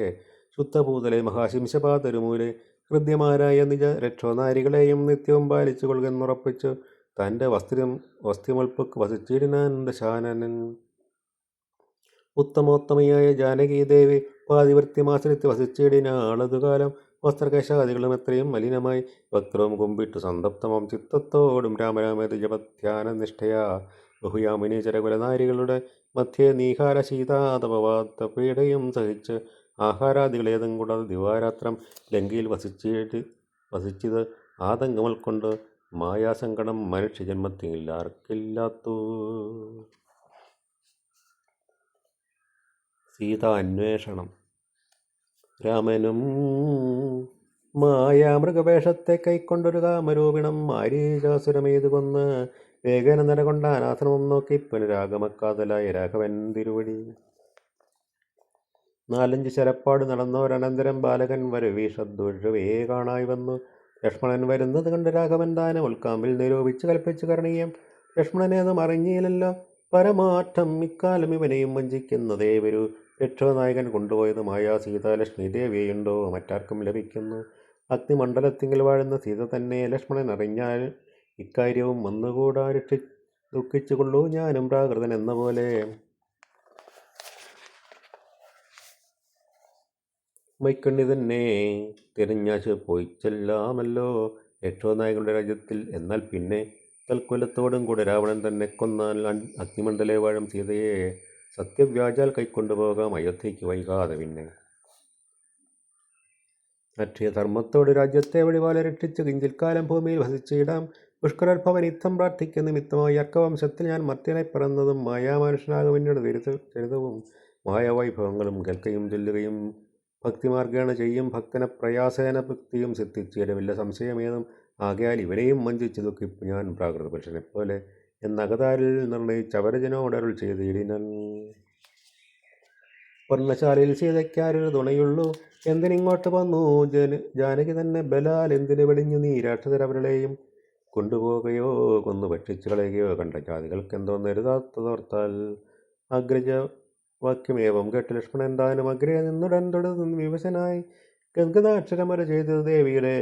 ശുദ്ധഭൂതലെ മഹാശിംശപാതരുമൂലെ. ഹൃദ്യമാരായ നിജ രക്ഷോനാരികളെയും നിത്യവും പാലിച്ചു കൊള്ളുകെന്നുറപ്പിച്ചു തൻ്റെ വസ്തിമൽപ്പുക്ക് വസിച്ചിടിനാൻ ദശാനനൻ. ഉത്തമോത്തമയായ ജാനകീദേവി പാതിവൃത്യമാശ്രിത്ത് വസിച്ചിടിനാളതുകാലം. വസ്ത്രകേശാദികളും എത്രയും മലിനമായി വക്രവും കുമ്പിട്ടു സന്തപ്തമം ചിത്തത്തോടും രാമരാമേതി ജപധ്യാനനിഷ്ഠയാ ബഹുയാമിനീചരകുലനാരികളുടെ മധ്യേ നീഹാര ശീതാതപവാത്ത പീഡയും സഹിച്ച് ആഹാരാദികളേതും കൂടാതെ ദിവാരാത്രം ലങ്കയിൽ വസിച്ചത് ആതങ്കമൽ കൊണ്ട് മായാസങ്കടം മനുഷ്യജന്മത്തിൽ ആർക്കില്ലാത്തു. സീതാ അന്വേഷണം. രാമനും മായാമൃഗവേഷത്തെ കൈക്കൊണ്ടൊരു കാമരൂപിണം മാരീചാസുരമേതു കൊന്ന് വേഗന നിലകൊണ്ട അനാശ്രമം നോക്കി പുനരാഗമക്കാതലായ രാഘവൻ തിരുവടി. 4-5 ശരപ്പാട് നടന്നോരനന്തരം ബാലകൻ വരവീഷദ്വേ കാണായി വന്നു. ലക്ഷ്മണൻ വരുന്നത് കണ്ട് രാഘവൻ താനും ഉൾക്കാമ്പിൽ നിരൂപിച്ച് കൽപ്പിച്ചു കരണീയം. ലക്ഷ്മണനേതും അറിഞ്ഞില്ലല്ലോ പരമാർത്ഥം ഇക്കാലം ഇവനെയും വഞ്ചിക്കുന്നതേ വരൂ. രക്ഷോനായകൻ കൊണ്ടുപോയത് മായാ സീതാലക്ഷ്മി ദേവിയുണ്ടോ മറ്റാർക്കും ലഭിക്കുന്നു. അഗ്നിമണ്ഡലത്തിങ്കിൽ വാഴുന്ന സീത തന്നെ ലക്ഷ്മണൻ അറിഞ്ഞാൽ ഇക്കാര്യവും വന്നുകൂടാ. ദുഃഖിച്ചുകൊള്ളൂ ഞാനും പ്രാകൃതൻ എന്ന പോലെ. മൈക്കണ്ണി തന്നെ തിരഞ്ഞാശ് പോയി ചെല്ലാമല്ലോ രക്ഷോനായകരുടെ രാജ്യത്തിൽ. എന്നാൽ പിന്നെ തൽക്കുലത്തോടും കൂടെ രാവണൻ തന്നെ കൊന്നാൽ അഗ്നിമണ്ഡലെ വാഴും സീതയെ സത്യവ്യാജാൽ കൈക്കൊണ്ടുപോകാം അയോധ്യയ്ക്ക് വൈകാതെ. പിന്നെ അക്ഷയധർമ്മത്തോട് രാജ്യത്തെ വഴിപാല രക്ഷിച്ച് കിഞ്ചിൽക്കാലം ഭൂമിയിൽ വസിച്ചിടാം. പുഷ്കരഭവൻ യുദ്ധം പ്രാർത്ഥിക്കുന്ന നിമിത്തമായി അർക്കവംശത്തിൽ ഞാൻ മർത്യനായി പിറന്നതും മായാമനുഷ്യനാകും എന്നോട് ചരിതവും മായാവൈഭവങ്ങളും കേൾക്കുകയും ചൊല്ലുകയും ഭക്തിമാർഗേണ ചെയ്യും ഭക്തന പ്രയാസേന ഭക്തിയും സിദ്ധിച്ചേരുമില്ല സംശയമേതും. ആകയാൽ ഇവരെയും വഞ്ചിച്ച് ദുഃഖിപ്പു ഞാൻ പ്രാകൃത പുരുഷനെപ്പോലെ എന്നകതാരിൽ നിർണയിച്ച് അവരജനോടരുൾ ചെയ്തിടിനൻ. വർണ്ണശാലയിൽ സീതയ്ക്കാരൊരു തുണയുള്ളൂ എന്തിനിങ്ങോട്ട് വന്നു ജാനകി തന്നെ ബലാൽ എന്തിനു വെടിഞ്ഞു നീ രാക്ഷസരവരുടെയും കൊണ്ടുപോകുകയോ കൊന്നു ഭക്ഷിച്ചു കളയുകയോ കണ്ട ജാതികൾക്കെന്തോ നെരുതാത്തതോർത്താൽ. അഗ്രജ വാക്യമേവം കേട്ട് ലക്ഷ്മണൻ താനും അഗ്രേ നിന്നുടൻ തൊടുന്നു വിവശനായി ഗദ്ഗദാക്ഷരം വരെ ചെയ്തത് ദേവിയുടെ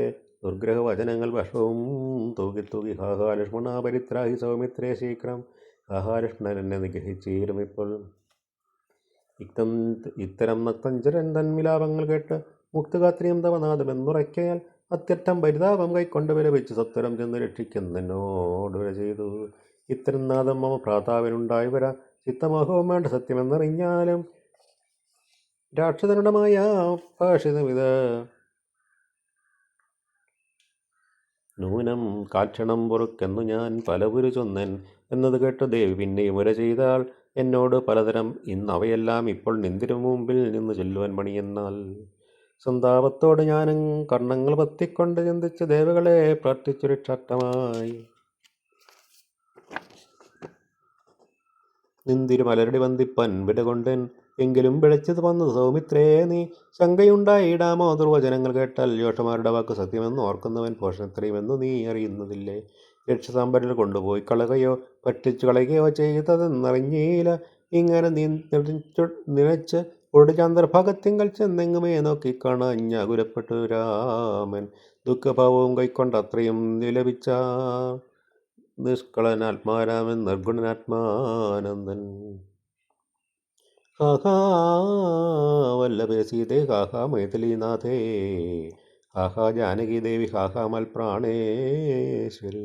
ദുർഗ്രഹവചനങ്ങൾ ഭക്ഷവും തൂകി തൂകി. ഹാഹാ ലക്ഷ്മണ പരിത്രാഹി സൗമിത്രേ ശീഘ്രം. ഹാഹാ ലക്ഷ്മണൻ എന്നെ നിഗ്രഹിച്ചീരും ഇപ്പോൾ. ഇത്തരം നക്തഞ്ചരൻ തന്മിലാപങ്ങൾ കേട്ട് മുക്തഗാത്രിയും തവനാഥമെന്നുറയ്ക്കയാൽ അത്യറ്റം പരിതാപം കൈക്കൊണ്ട് വിലപിച്ച് സത്വരം ചെന്ന് രക്ഷിക്കുന്നോട് വരെ ചെയ്തു. ഇത്തരം നാദം മമ ഭ്രാതാവിനുണ്ടായി വരാ ചിത്തമോഹവും വേണ്ട സത്യമെന്നറിഞ്ഞാലും രാക്ഷസനുടമായ ഭാഷിതമിത് നൂനം കാൽക്ഷണം പൊറുക്കെന്നു ഞാൻ പലപുരു ചൊന്നൻ എന്നത് കേട്ട് ദേവി പിന്നെയും ഉര ചെയ്താൽ എന്നോട് പലതരം. ഇന്നവയെല്ലാം ഇപ്പോൾ നിന്തിരു മുമ്പിൽ നിന്ന് ചൊല്ലുവാൻ പണിയെന്നാൽ. സന്താപത്തോട് ഞാനും കർണങ്ങൾ പത്തിക്കൊണ്ട് ചിന്തിച്ച് ദേവകളെ പ്രാർത്ഥിച്ചു രക്ഷാർത്ഥമായി. നിന്തിരു മലരടി വന്ദിപ്പൻ വിടകൊണ്ടൻ എങ്കിലും പിഴച്ചത് വന്നത് സൗമിത്രേ നീ. ശങ്കയുണ്ടായിടാമോ ദുർവചനങ്ങൾ കേട്ടാൽ യോഷമാരുടെ വാക്ക് സത്യമെന്ന് ഓർക്കുന്നവൻ പോഷണത്രയുമെന്ന് നീ അറിയുന്നതില്ലേ. രക്ഷസാമ്പരിൽ കൊണ്ടുപോയി കളകയോ പറ്റിച്ചു കളയുകയോ ചെയ്തതെന്നറിഞ്ഞീല. ഇങ്ങനെ നീ നിലച്ച് ഒടുചാന്തർഭാഗത്തിങ്കൽ ചെന്നെങ്ങുമേ നോക്കിക്കാണാഞ്ഞ അകുലപ്പെട്ടു രാമൻ ദുഃഖഭാവവും കൈക്കൊണ്ട് അത്രയും വിലപിച്ച നിഷ്കളനാത്മാരാമൻ നിർഗുണനാത്മാനന്ദൻ. ഹാഹാ വല്ലഭേ സീതേ ഹാഹാ മൈഥിലീനാഥേ ഹാഹാ ജാനകി ദേവി ഹാഹാ മൽപ്രാണേശ്വരി.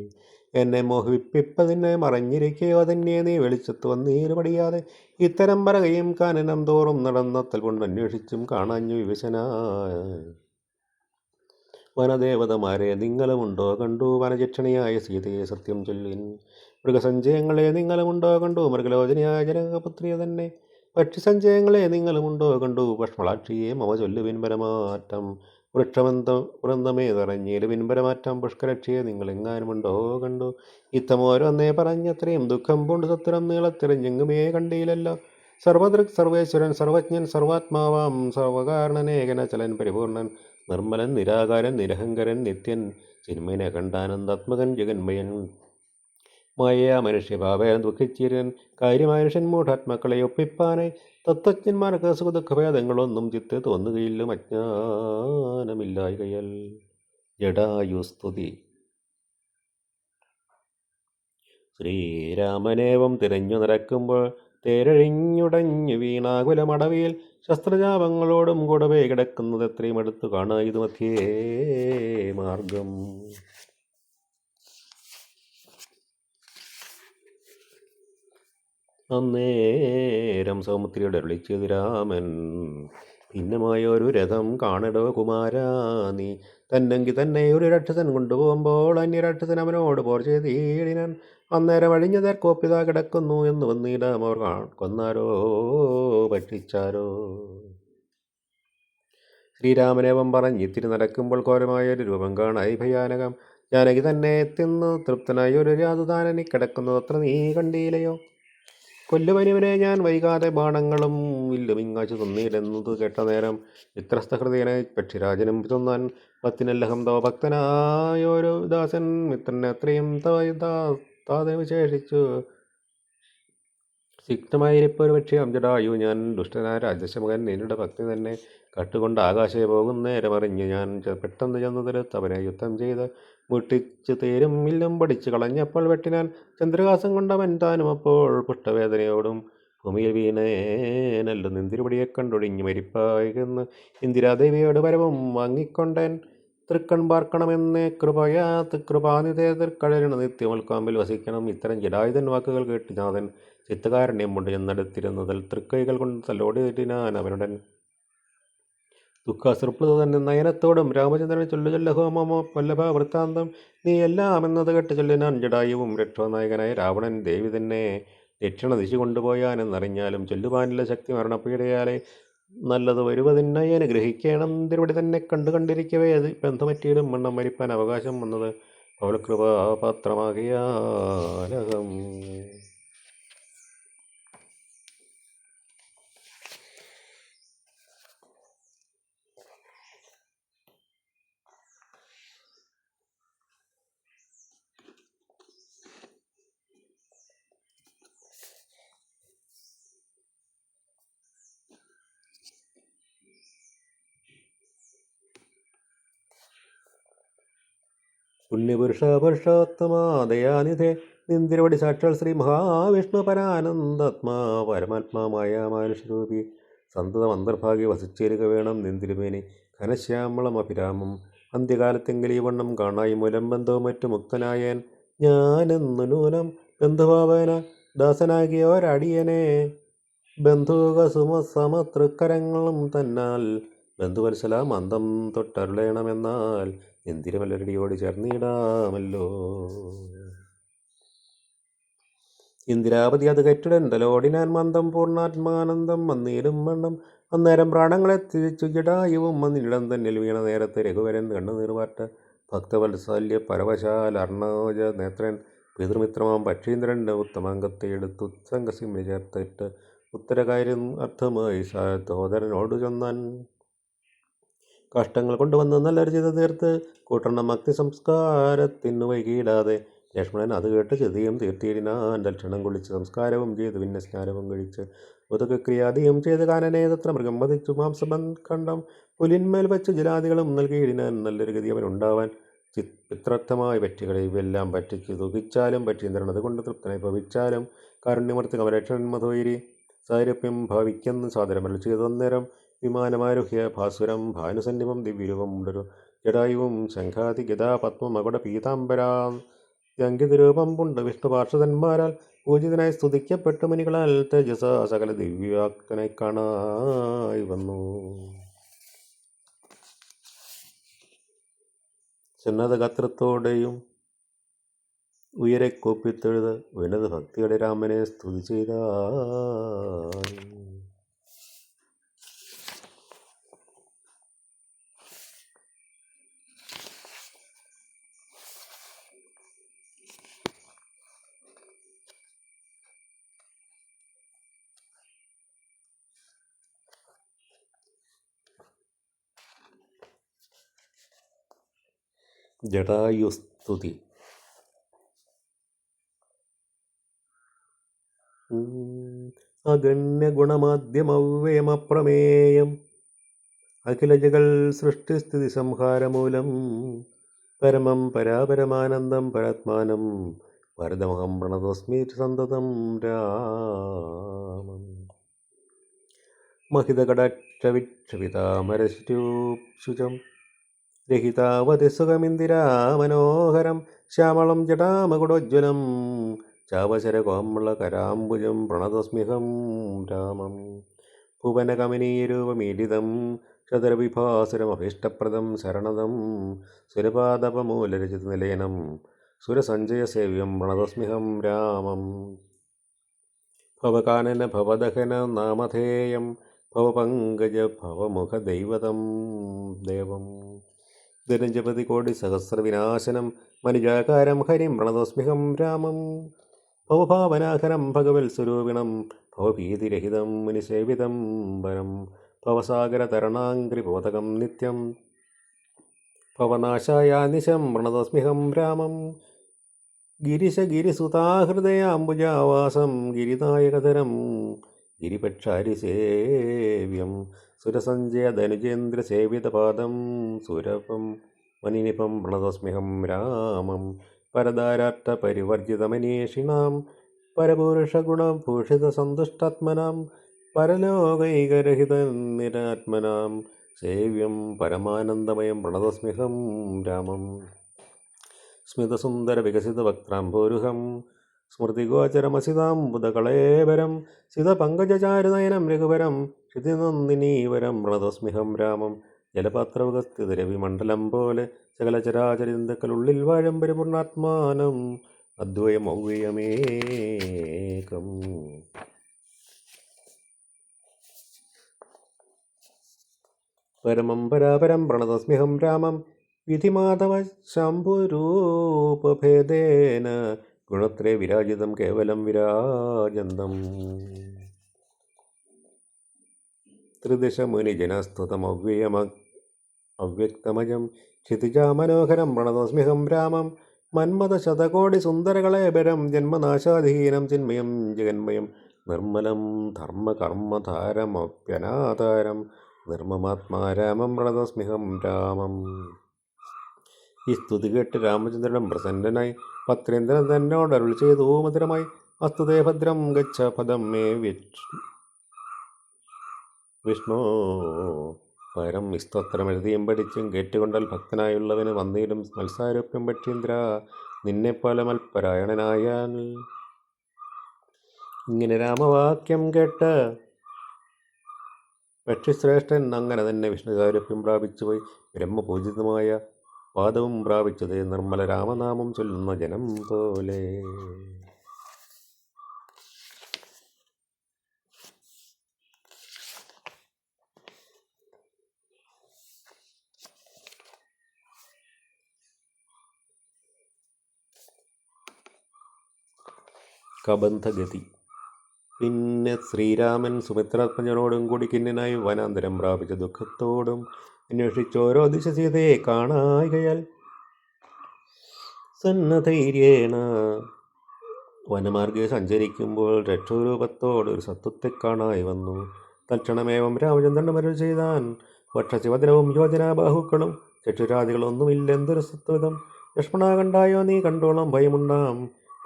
എന്നെ മോഹിപ്പിപ്പതിനെ മറഞ്ഞിരിക്കയോ തന്നെ നീ വെളിച്ചത്ത് വന്നീര് പടിയാതെ ഇത്തരം പറകയും കാനനം തോറും നടന്നത്തൽ കൊണ്ട് അന്വേഷിച്ചും കാണാഞ്ഞു വിവശനായ വനദേവതമാരെ നിങ്ങളുമുണ്ടോ കണ്ടു വനചിക്ഷണിയായ സീതയെ സത്യം ചൊല്ലിൻ. മൃഗസഞ്ചയങ്ങളെ നിങ്ങളുമുണ്ടോ കണ്ടു മൃഗലോചനയായ ജനകപുത്രിയെ തന്നെ. പക്ഷിസഞ്ചയങ്ങളെ നിങ്ങളുമുണ്ടോ കണ്ടു ഭഷ്മളാക്ഷിയെ മമ ചൊല്ലുവിൻ പരമാറ്റം. വൃന്ദമേ നിറഞ്ഞിരു പിൻപരമാറ്റം പുഷ്കരക്ഷിയെ നിങ്ങളെങ്ങാനുമുണ്ടോ കണ്ടു. ഇത്തമോരോന്നേ പറഞ്ഞത്രയും ദുഃഖം പൂണ്ട് സത്വരം നീളത്തിരഞ്ഞെങ്ങുമേ കണ്ടിയിലല്ലോ. സർവദൃക് സർവേശ്വരൻ സർവജ്ഞൻ സർവാത്മാവാം സർവകാരണനേകനചലൻ പരിപൂർണൻ നിർമ്മലൻ നിരാകാരൻ നിരഹങ്കരൻ നിത്യൻ ചിന്മയനെ കണ്ടാനന്ദാത്മകൻ ജഗന്മയൻ. മായയാ മനുഷ്യഭാവേൻ ദുഃഖിച്ചിരൻ കാര്യമനുഷ്യൻ മൂഢാത്മാക്കളെ ഒപ്പിപ്പാനായി തത്വജ്ഞന്മാർക്ക് സുഖദുഃഖഭേദങ്ങളൊന്നും ചിത്ത് തോന്നുകയില്ലും അജ്ഞാനമില്ലായകയൽ. ജടായുസ്തുതി. ശ്രീരാമനേവം തിരഞ്ഞു നടക്കുമ്പോൾ തേരഴിഞ്ഞുടഞ്ഞു വീണാകുലമടവിയിൽ ശസ്ത്രജാപങ്ങളോടും കൂടവേ കിടക്കുന്നത് എത്രയും അടുത്തു കാണാ ഇത് മധ്യേ മാർഗം. അന്നേരം സൗമിത്രിയുടെ വിളിച്ചത് രാമൻ ഭിന്നമായൊരു രഥം കാണടോ കുമാരാ നീ. തന്നെങ്കി തന്നെ ഒരു രാക്ഷസൻ കൊണ്ടുപോകുമ്പോൾ അന്യരാക്ഷസൻ അവനോട് പോർ ചെയ്തീടിനാൻ. അന്നേരം അഴിഞ്ഞതർ കോപ്പിതാ കിടക്കുന്നു എന്ന് വന്നിടാം അവർ കൊന്നാരോ ഭക്ഷിച്ചാരോ. ശ്രീരാമനേവം പറഞ്ഞിത്തിരി നടക്കുമ്പോൾ ഘോരമായൊരു രൂപം കാണായി ഭയാനകം. ജാനകി തന്നെ തിന്നു തൃപ്തനായി ഒരു രാതുതാനനി കിടക്കുന്നത് അത്ര നീ കണ്ടീലയോ. കൊല്ലുവനിവനെ ഞാൻ വൈകാതെ ബാണങ്ങളും വില്ലുമിങ്ങാച്ചു തന്നീരെന്നത് കേട്ട നേരം മിത്രസ്ഥഹൃദയനെ പക്ഷിരാജനും ചൊന്നാൻ. ഭക്തിനല്ലഹം തവ ഭക്തനായൊരു ദാസൻ മിത്രനെ അത്രയും താതെ വിശേഷിച്ചു സിക്തമായിരിപ്പൊരു പക്ഷിയാം ജടായു. ഞാൻ ദുഷ്ടനായ രാജശമകൻ നിന്നുടെ ഭക്തി തന്നെ കട്ടുകൊണ്ട് ആകാശേ പോകുന്നേരമറിഞ്ഞ് ഞാൻ പെട്ടെന്ന് ചെന്നതിലെത്ത് അവനെ യുദ്ധം ചെയ്ത് മുട്ടിച്ച് തേരും മില്ലും പഠിച്ചു കളഞ്ഞപ്പോൾ വെട്ടിനാൻ. ചന്ദ്രഹാസം കൊണ്ടവൻ താനും അപ്പോൾ പുഷ്ടവേദനയോടും ഭൂമിയിൽ വീണേനല്ലു നിന്തിരുപടിയെ കണ്ടൊഴിഞ്ഞു മരിപ്പായെന്ന് ഇന്ദിരാദേവിയോട് വരവും വാങ്ങിക്കൊണ്ടേൻ. തൃക്കൺ പാർക്കണമെന്നേ കൃപാനിതേ തൃക്കഴലിന് നിത്യമൽക്കാമ്പിൽ വസിക്കണം. ഇത്തരം ജടായുധൻ വാക്കുകൾ കേട്ട് നാഥൻ ചിത്തകാരണ്യം കൊണ്ട് ചെന്നെടുത്തിരുന്നതിൽ തൃക്കൈകൾ കൊണ്ട് തലോടിനാൻ അവനുടൻ. ദുഃഖാസൃപ്ലത തന്നെ നയനത്തോടും രാമചന്ദ്രനെ ചൊല്ലഹോ മമ വല്ലഭ വൃത്താന്തം നീ എല്ലാം എന്നത് കേട്ട് ചൊല്ലിനാൻ ജടായുവും. രക്ഷോനായകനായ രാവണൻ ദേവി തന്നെ ദക്ഷിണ ദിശ കൊണ്ടുപോയാനെന്നറിഞ്ഞാലും ചൊല്ലുവാനുള്ള ശക്തി മരണപ്പീടയാലെ നല്ലത് വരുവതിനയന് ഗ്രഹിക്കണം. തിരുവടി തന്നെ കണ്ടിരിക്കവേ അത് ബന്ധമറ്റിയിലും മണ്ണം മരിപ്പാൻ അവകാശം വന്നത് പൗലകൃപാപാത്രമാകിയാലകം. പുണ്യപുരുഷോത്തമാദയാനിധേ നിന്തിരുവടി സാക്ഷാൽ ശ്രീ മഹാവിഷ്ണു പരാനന്ദാത്മാ പരമാത്മാമായ മാനുഷരൂപി സന്തതം അന്തർഭാഗ്യ വസിച്ചേരുക വേണം നിന്തിരുമേനി ഘനശ്യാമളം അഭിരാമം. അന്ത്യകാലത്തെങ്കിൽ ഈ വണ്ണം കാണായി മൂലം ബന്ധവും മറ്റു മുക്തനായേൻ ഞാനെന്നു നൂനം ബന്ധുഭാവന ദാസനാകിയോരടിയനെ ബന്ധുകസുമസമതൃക്കരങ്ങളും തന്നാൽ ബന്ധുവത്സല മന്ദം തൊട്ടരുളേണമെന്നാൽ എന്തിരുമലരടിയോട് ചേർന്നിടാമല്ലോ. ഇന്ദിരാപതി അത് കറ്റുടൻ തലോടിനാൻ മന്ദം പൂർണ്ണാത്മാനന്ദം വന്നീരും വണ്ണം. അന്നേരം പ്രാണങ്ങളെ തിരിച്ചു ജടായുവും വന്നിടം തന്നിൽ വീണ നേരത്തെ രഘുവരൻ കണ്ണുനീർവാറ്റ ഭക്തവത്സല്യ പരവശാൽ അർണോജ നേത്രൻ പിതൃമിത്രമാം പക്ഷീന്ദ്രൻ്റെ ഉത്തമാംഗത്തെ എടുത്ത് ഉത്സംഗസിംഹ ചേർത്തിട്ട് ഉത്തരകാര്യം അർത്ഥമായി സഹോദരനോട് ചൊന്നാൻ. കഷ്ടങ്ങൾ കൊണ്ടുവന്ന് നല്ലൊരു ചിത തീർത്ത് കൂട്ടണം അഗ്നി സംസ്കാരത്തിനു വൈകിയിടാതെ. ലക്ഷ്മണൻ അത് കേട്ട് ചിതയും തീർത്തിയിടിനാൻ. ദക്ഷിണം കുളിച്ച് സംസ്കാരവും ചെയ്ത് പിന്നെ സ്നാനവും കഴിച്ച് ഉദകക്രിയാദിയും ചെയ്ത് കാനനെ തത്ര മൃഗം വധിച്ചു മാംസബന്ധം പുലിന്മേൽ വച്ച് ജലാദികളും നൽകിയിടിനാൻ. നല്ലൊരു ഗതി അവനുണ്ടാവാൻ പിത്രർത്ഥമായ പറ്റികളെ ഇവയെല്ലാം പറ്റിച്ചു ദുഃഖിച്ചാലും പറ്റീന്ദ്രൻ അതുകൊണ്ട് തൃപ്തനായി ഭവിച്ചാലും കാരുണ്യമർത്തി കമലക്ഷണൻ മധുവൈരി സാരൂപ്യം ഭാവിക്കെന്ന് സാദരമരുൾ ചെയ്തന്നേരം വിമാനമാരുഹ്യ ഭാസുരം ഭാനുസന്നിമം ദിവ്യരൂപം ഉണ്ടൊരു ജടായുവും ശംഖാതി ഗതാ പത്മമകുട പീതാംബരാ അങ്കിതരൂപം പുണ്ട് വിഷ്ണു പാർഷദന്മാരാൽ പൂജിതനായി സ്തുതിക്കപ്പെട്ട മുനികളാൽ തേജസ സകല ദിവ്യാക്തനായി കാണായി വന്നു. സന്നദ്ധ ഗാത്രത്തോടെയും ഉയരെ കൂപ്പിത്തൊഴുത് വീണത് ഭക്തിയുടെ രാമനെ സ്തുതി ചെയ്ത ജടായുസ്തുതി. അഗണ്യഗുണമാദ്യമവ്യയമപ്രമേയം അഖിലജകൾ സൃഷ്ടിസ്ഥിതി സംഹാരമൂലം പരമം പരാപരമാനന്ദം പരാത്മാനം ഭരതമഹം പ്രണതോസ്മി സന്തതം രാമം. മഹിതകടാക്ഷവിക്ഷവിതാമരശുചം രഹിതാവതി സുഖമിന്ദിരാമനോഹരം ശ്യാമളം ജടാമകുടോജ്വലം ചാവശരകോമളകരാംബുജം പ്രണതോസ്മ്യഹം രാമം. ഭുവനകമനീയരൂപമീഡിതം ക്ഷതരവിഭാസുരമഭീഷ്ടപ്രദം ശരണദം സുരപാദപമൂലരചിതനിലയനം സുരസഞ്ജയസേവ്യം പ്രണതോസ്മ്യഹം രാമം. ഭവകാനന ഭവദഹന നാമധേയം ഭവപങ്കജ ഭവമുഖദൈവതം ദേവം ധനഞ്ജപതി കോടി സഹസ്രവിനാശനം മനുജാകാരം ഹരിം പ്രണതോസ്മ്യഹം രാമം. ഭവഭാവനാഹരം ഭഗവത് സ്വരൂപിണം ഭവഭീതിരഹിതം മുനിസേവിതം വരം ഭവസാഗരതരണാംഗ്രിബോധകം നിത്യം ഭവനാശായ നിശം പ്രണതോസ്മ്യഹം രാമം. ഗിരിശഗിരിസുതാഹൃദയാംബുജാവാസം ഗിരിനായകധരം ഗിരിപക്ഷാരിസേവ്യം സുരസഞ്ജയധനുജേന്ദ്രസേവിതപാദം സുരപം മനിനിപം പ്രണതോസ്മ്യഹം രാമം. പരദാരാട്ടപരിവർജിതമനീഷിണാം പരപുരുഷഗുണഭൂഷിതസന്തുഷ്ടാത്മനാം പരലോകൈകരഹിതനിരാത്മനാം സേവ്യം പരമാനന്ദമയം പ്രണതോസ്മ്യഹം രാമം. സ്മിതസുന്ദരവികസിതവക്ത്രാംഭോരുഹം സ്മൃതിഗോചരമസിതാംബുധകളേവരം സിതപങ്കജചാരുനയനം രഘുവരം ക്ഷിതിനന്ദിനീവരം പ്രണതോസ്മ്യഹം രാമം. ജലപാത്രവസ്ഥിതരവിമണ്ഡലം പോലെ സകലചരാചരിന്തക്കളുള്ളിൽ വാഴും പരിപൂർണാത്മാനം അദ്വയമൗവ്യമേകം. പരമം പരാപരം പ്രണതോസ്മ്യഹം രാമം. വിധിമാധവ ശംഭുരൂപഭേദേന ഗുണത്രേ വിരാജിതം കേവലം വിരാജന്തം ത്രിദശമുനിജനസ്തുതമവ്യക്തമജം ക്ഷിതിജാമനോഹരം പ്രണതോസ്മ്യഹം രാമം. മന്മഥശതകോടിസുന്ദരകളേബരം ജന്മനാശാധീനം ചിന്മയം ജഗന്മയം നിർമ്മലം ധർമ്മകർമ്മധാരമപ്യനാധാരം നിർമ്മമാത്മാരാമം പ്രണതോസ്മ്യഹം രാമം. ഈ സ്തുതി കേട്ട് രാമചന്ദ്രനും പ്രസന്നനായി പത്രേന്ദ്രൻ തന്നോട് അരുൾ ചെയ്തു മധുരമായി അസ്തുതേ ഭദ്രം ഗച്ഛ പദം മേ വിഷ്ണു. പരം സ്തോത്രമെഴുതിയും പഠിച്ചും കേട്ടുകൊണ്ടാൽ ഭക്തനായുള്ളവന് വന്നീടും മത്സാരൂപ്യം പക്ഷീന്ദ്ര നിന്നെപ്പോലെ മൽപരായണനായാൽ. ഇങ്ങനെ രാമവാക്യം കേട്ട് പക്ഷിശ്രേഷ്ഠൻ അങ്ങനെ തന്നെ വിഷ്ണുസാരൂപ്യം പ്രാപിച്ചുപോയി ബ്രഹ്മപൂജിതമായ പാദവും പ്രാപിച്ചത് നിർമ്മല രാമനാമം ചൊല്ലുന്ന ജനം പോലെ. കബന്ധഗതി. പിന്നെ ശ്രീരാമൻ സുമിത്രാത്മജനോടും കൂടി കിന്നനായി വനാന്തരം പ്രാപിച്ച ദുഃഖത്തോടും അന്വേഷിച്ചോരോ ദിശ സീതയെ കാണായികയാൽ സന്നധൈര്യേണ വനമാർഗെ സഞ്ചരിക്കുമ്പോൾ രക്ഷോരൂപത്തോട് ഒരു സത്വത്തെ കാണായി വന്നു. തൽക്ഷണമേവം രാമചന്ദ്രൻ അരുൾ ചെയ്താൻ വക്ഷശിവദനവും യോജനാബാഹുക്കളും ചക്ഷുരാദികളൊന്നുമില്ലെന്തൊരു സത്വതം. ലക്ഷ്മണ കണ്ടായോ നീ കണ്ടോളം ഭയമുണ്ടാം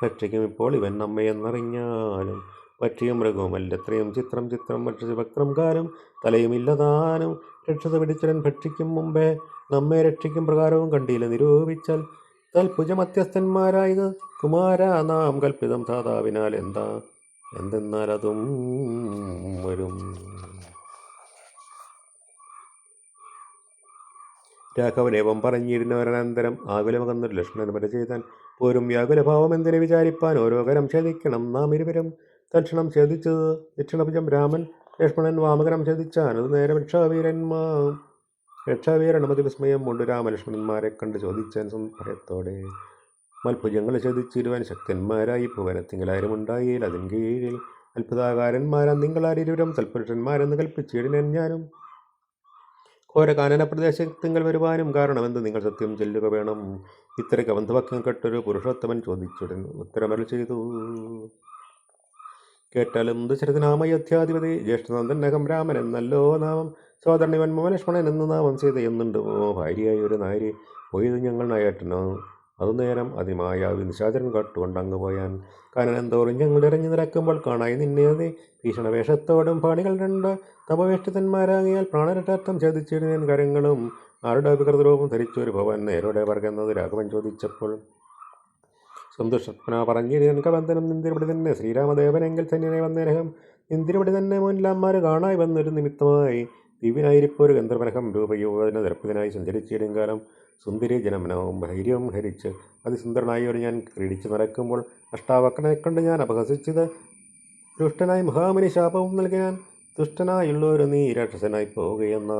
ഭക്ഷിക്കും ഇപ്പോൾ ഇവൻ നമ്മയെന്നറിഞ്ഞാലും പക്ഷിയും മൃഗവും എല്ലത്രയും ചിത്രം ചിത്രം ഭക്ഷിച്ച് വക്രം കാലം തലയുമില്ലതാനും രക്ഷത പിടിച്ചവൻ ഭക്ഷിക്കും മുമ്പേ നമ്മെ രക്ഷിക്കും പ്രകാരവും കണ്ടില്ല നിരൂപിച്ചാൽ തൽഭുജമധ്യസ്ഥന്മാരായത് കുമാര നാം കൽപ്പിതം താതാവിനാൽ എന്തെന്നാൽ അതും വരും. രാഘവനേവം പറഞ്ഞിരുന്നവരനന്തരം ആകുലമകന്നൊരു ലക്ഷ്മണൻ വരെ ചെയ്താൻ പോരും വ്യാകുലഭാവം എന്തിനെ വിചാരിപ്പാൻ ഓരോ കരം ഛേദിക്കണം നാം ഇരുവരും. തൽക്ഷണം ഛേദിച്ചത് ദക്ഷിണഭുജം രാമൻ, ലക്ഷ്മണൻ വാമകരം ഛേദിച്ചാൻ. അത് നേരെ രക്ഷാവീരനമതി വിസ്മയം കൊണ്ട് രാമലക്ഷ്മണന്മാരെ കണ്ട് ചോദിച്ചാൻ ഭയത്തോടെ. മൽഭുജങ്ങൾ ഛേദിച്ചിരുവാൻ ശക്തന്മാരായി ഭുവനത്തിങ്കലാരും ഉണ്ടായില്ല അതിൻ കീഴിൽ. അത്ഭുതാകാരന്മാരാൻ നിങ്ങളാരിരുവരും സൽപുരുഷന്മാരെന്ന് കൽപ്പിച്ചിടിനൻ ഞാനും. ഘോരകാനന പ്രദേശത്തിങ്കൽ വരുവാനും കാരണമെന്ന് നിങ്ങൾ സത്യം ചെല്ലുക വേണം. ഇത്രയ്ക്ക് ബന്ധവാക്യം കേട്ടൊരു പുരുഷോത്തമൻ ചോദിച്ചുടൻ ഉത്തരമരുൾ ചെയ്തു. കേട്ടാലും ദശരഥനാമയോധ്യാധിപതി ജ്യേഷ്ഠനന്ദനകം രാമൻ എന്നല്ലോ നാമം. സോദരണിവൻ ലക്ഷ്മണൻ എന്ന് നാമം സീത എന്നുണ്ട് ഭാര്യയായി ഒരു നാരി. പോയത് ഞങ്ങൾ നായാട്ടനോ അതു നേരം അതിമായാവി നിശാചരൻ കാട്ടുകൊണ്ട് അങ്ങ് പോയാൻ. കാനനം തോറും ഞങ്ങൾ ഇറങ്ങി നിറക്കുമ്പോൾ കാണായി നിന്നെ ഭീഷണവേഷത്തോടും പാണികൾ രണ്ട് തപവേഷ്ടിതന്മാരാകിയാൽ പ്രാണരക്ഷാർത്ഥം ഛേദിച്ചിടുന്ന കരങ്ങളും ആരുടെ വികൃതരൂപം ധരിച്ചൊരു ഭവൻ നേരോടെ പറയുന്നത് രാഘവൻ ചോദിച്ചപ്പോൾ. സന്തുഷ്ടന പറഞ്ഞിരുന്നൻ കബന്ധനം നിന്തിരിപടി തന്നെ ശ്രീരാമദേവനെങ്കിൽ തന്നെ വന്നേരഹം. നിന്തിരിപടി തന്നെ മുൻലാന്മാർ കാണായി വന്നൊരു നിമിത്തമായി ദിവ്യനായിരിപ്പൊരു ഗന്ധർവനഹം രൂപയുവന ദർപ്പിതനായി സഞ്ചരിച്ചിടും സുന്ദരി ജനമനവും ധൈര്യവും ഹരിച്ച് അതിസുന്ദരനായി ഒരു ഞാൻ ക്രീഡിച്ച് നടക്കുമ്പോൾ അഷ്ടാവക്രനെ കൊണ്ട് ഞാൻ അപഹസിച്ചത്. ദുഷ്ടനായി മഹാമുനി ശാപവും നൽകിയാൻ ദുഷ്ടനായുള്ളൊരു നീ രാക്ഷസനായി പോവുകയെന്നാ.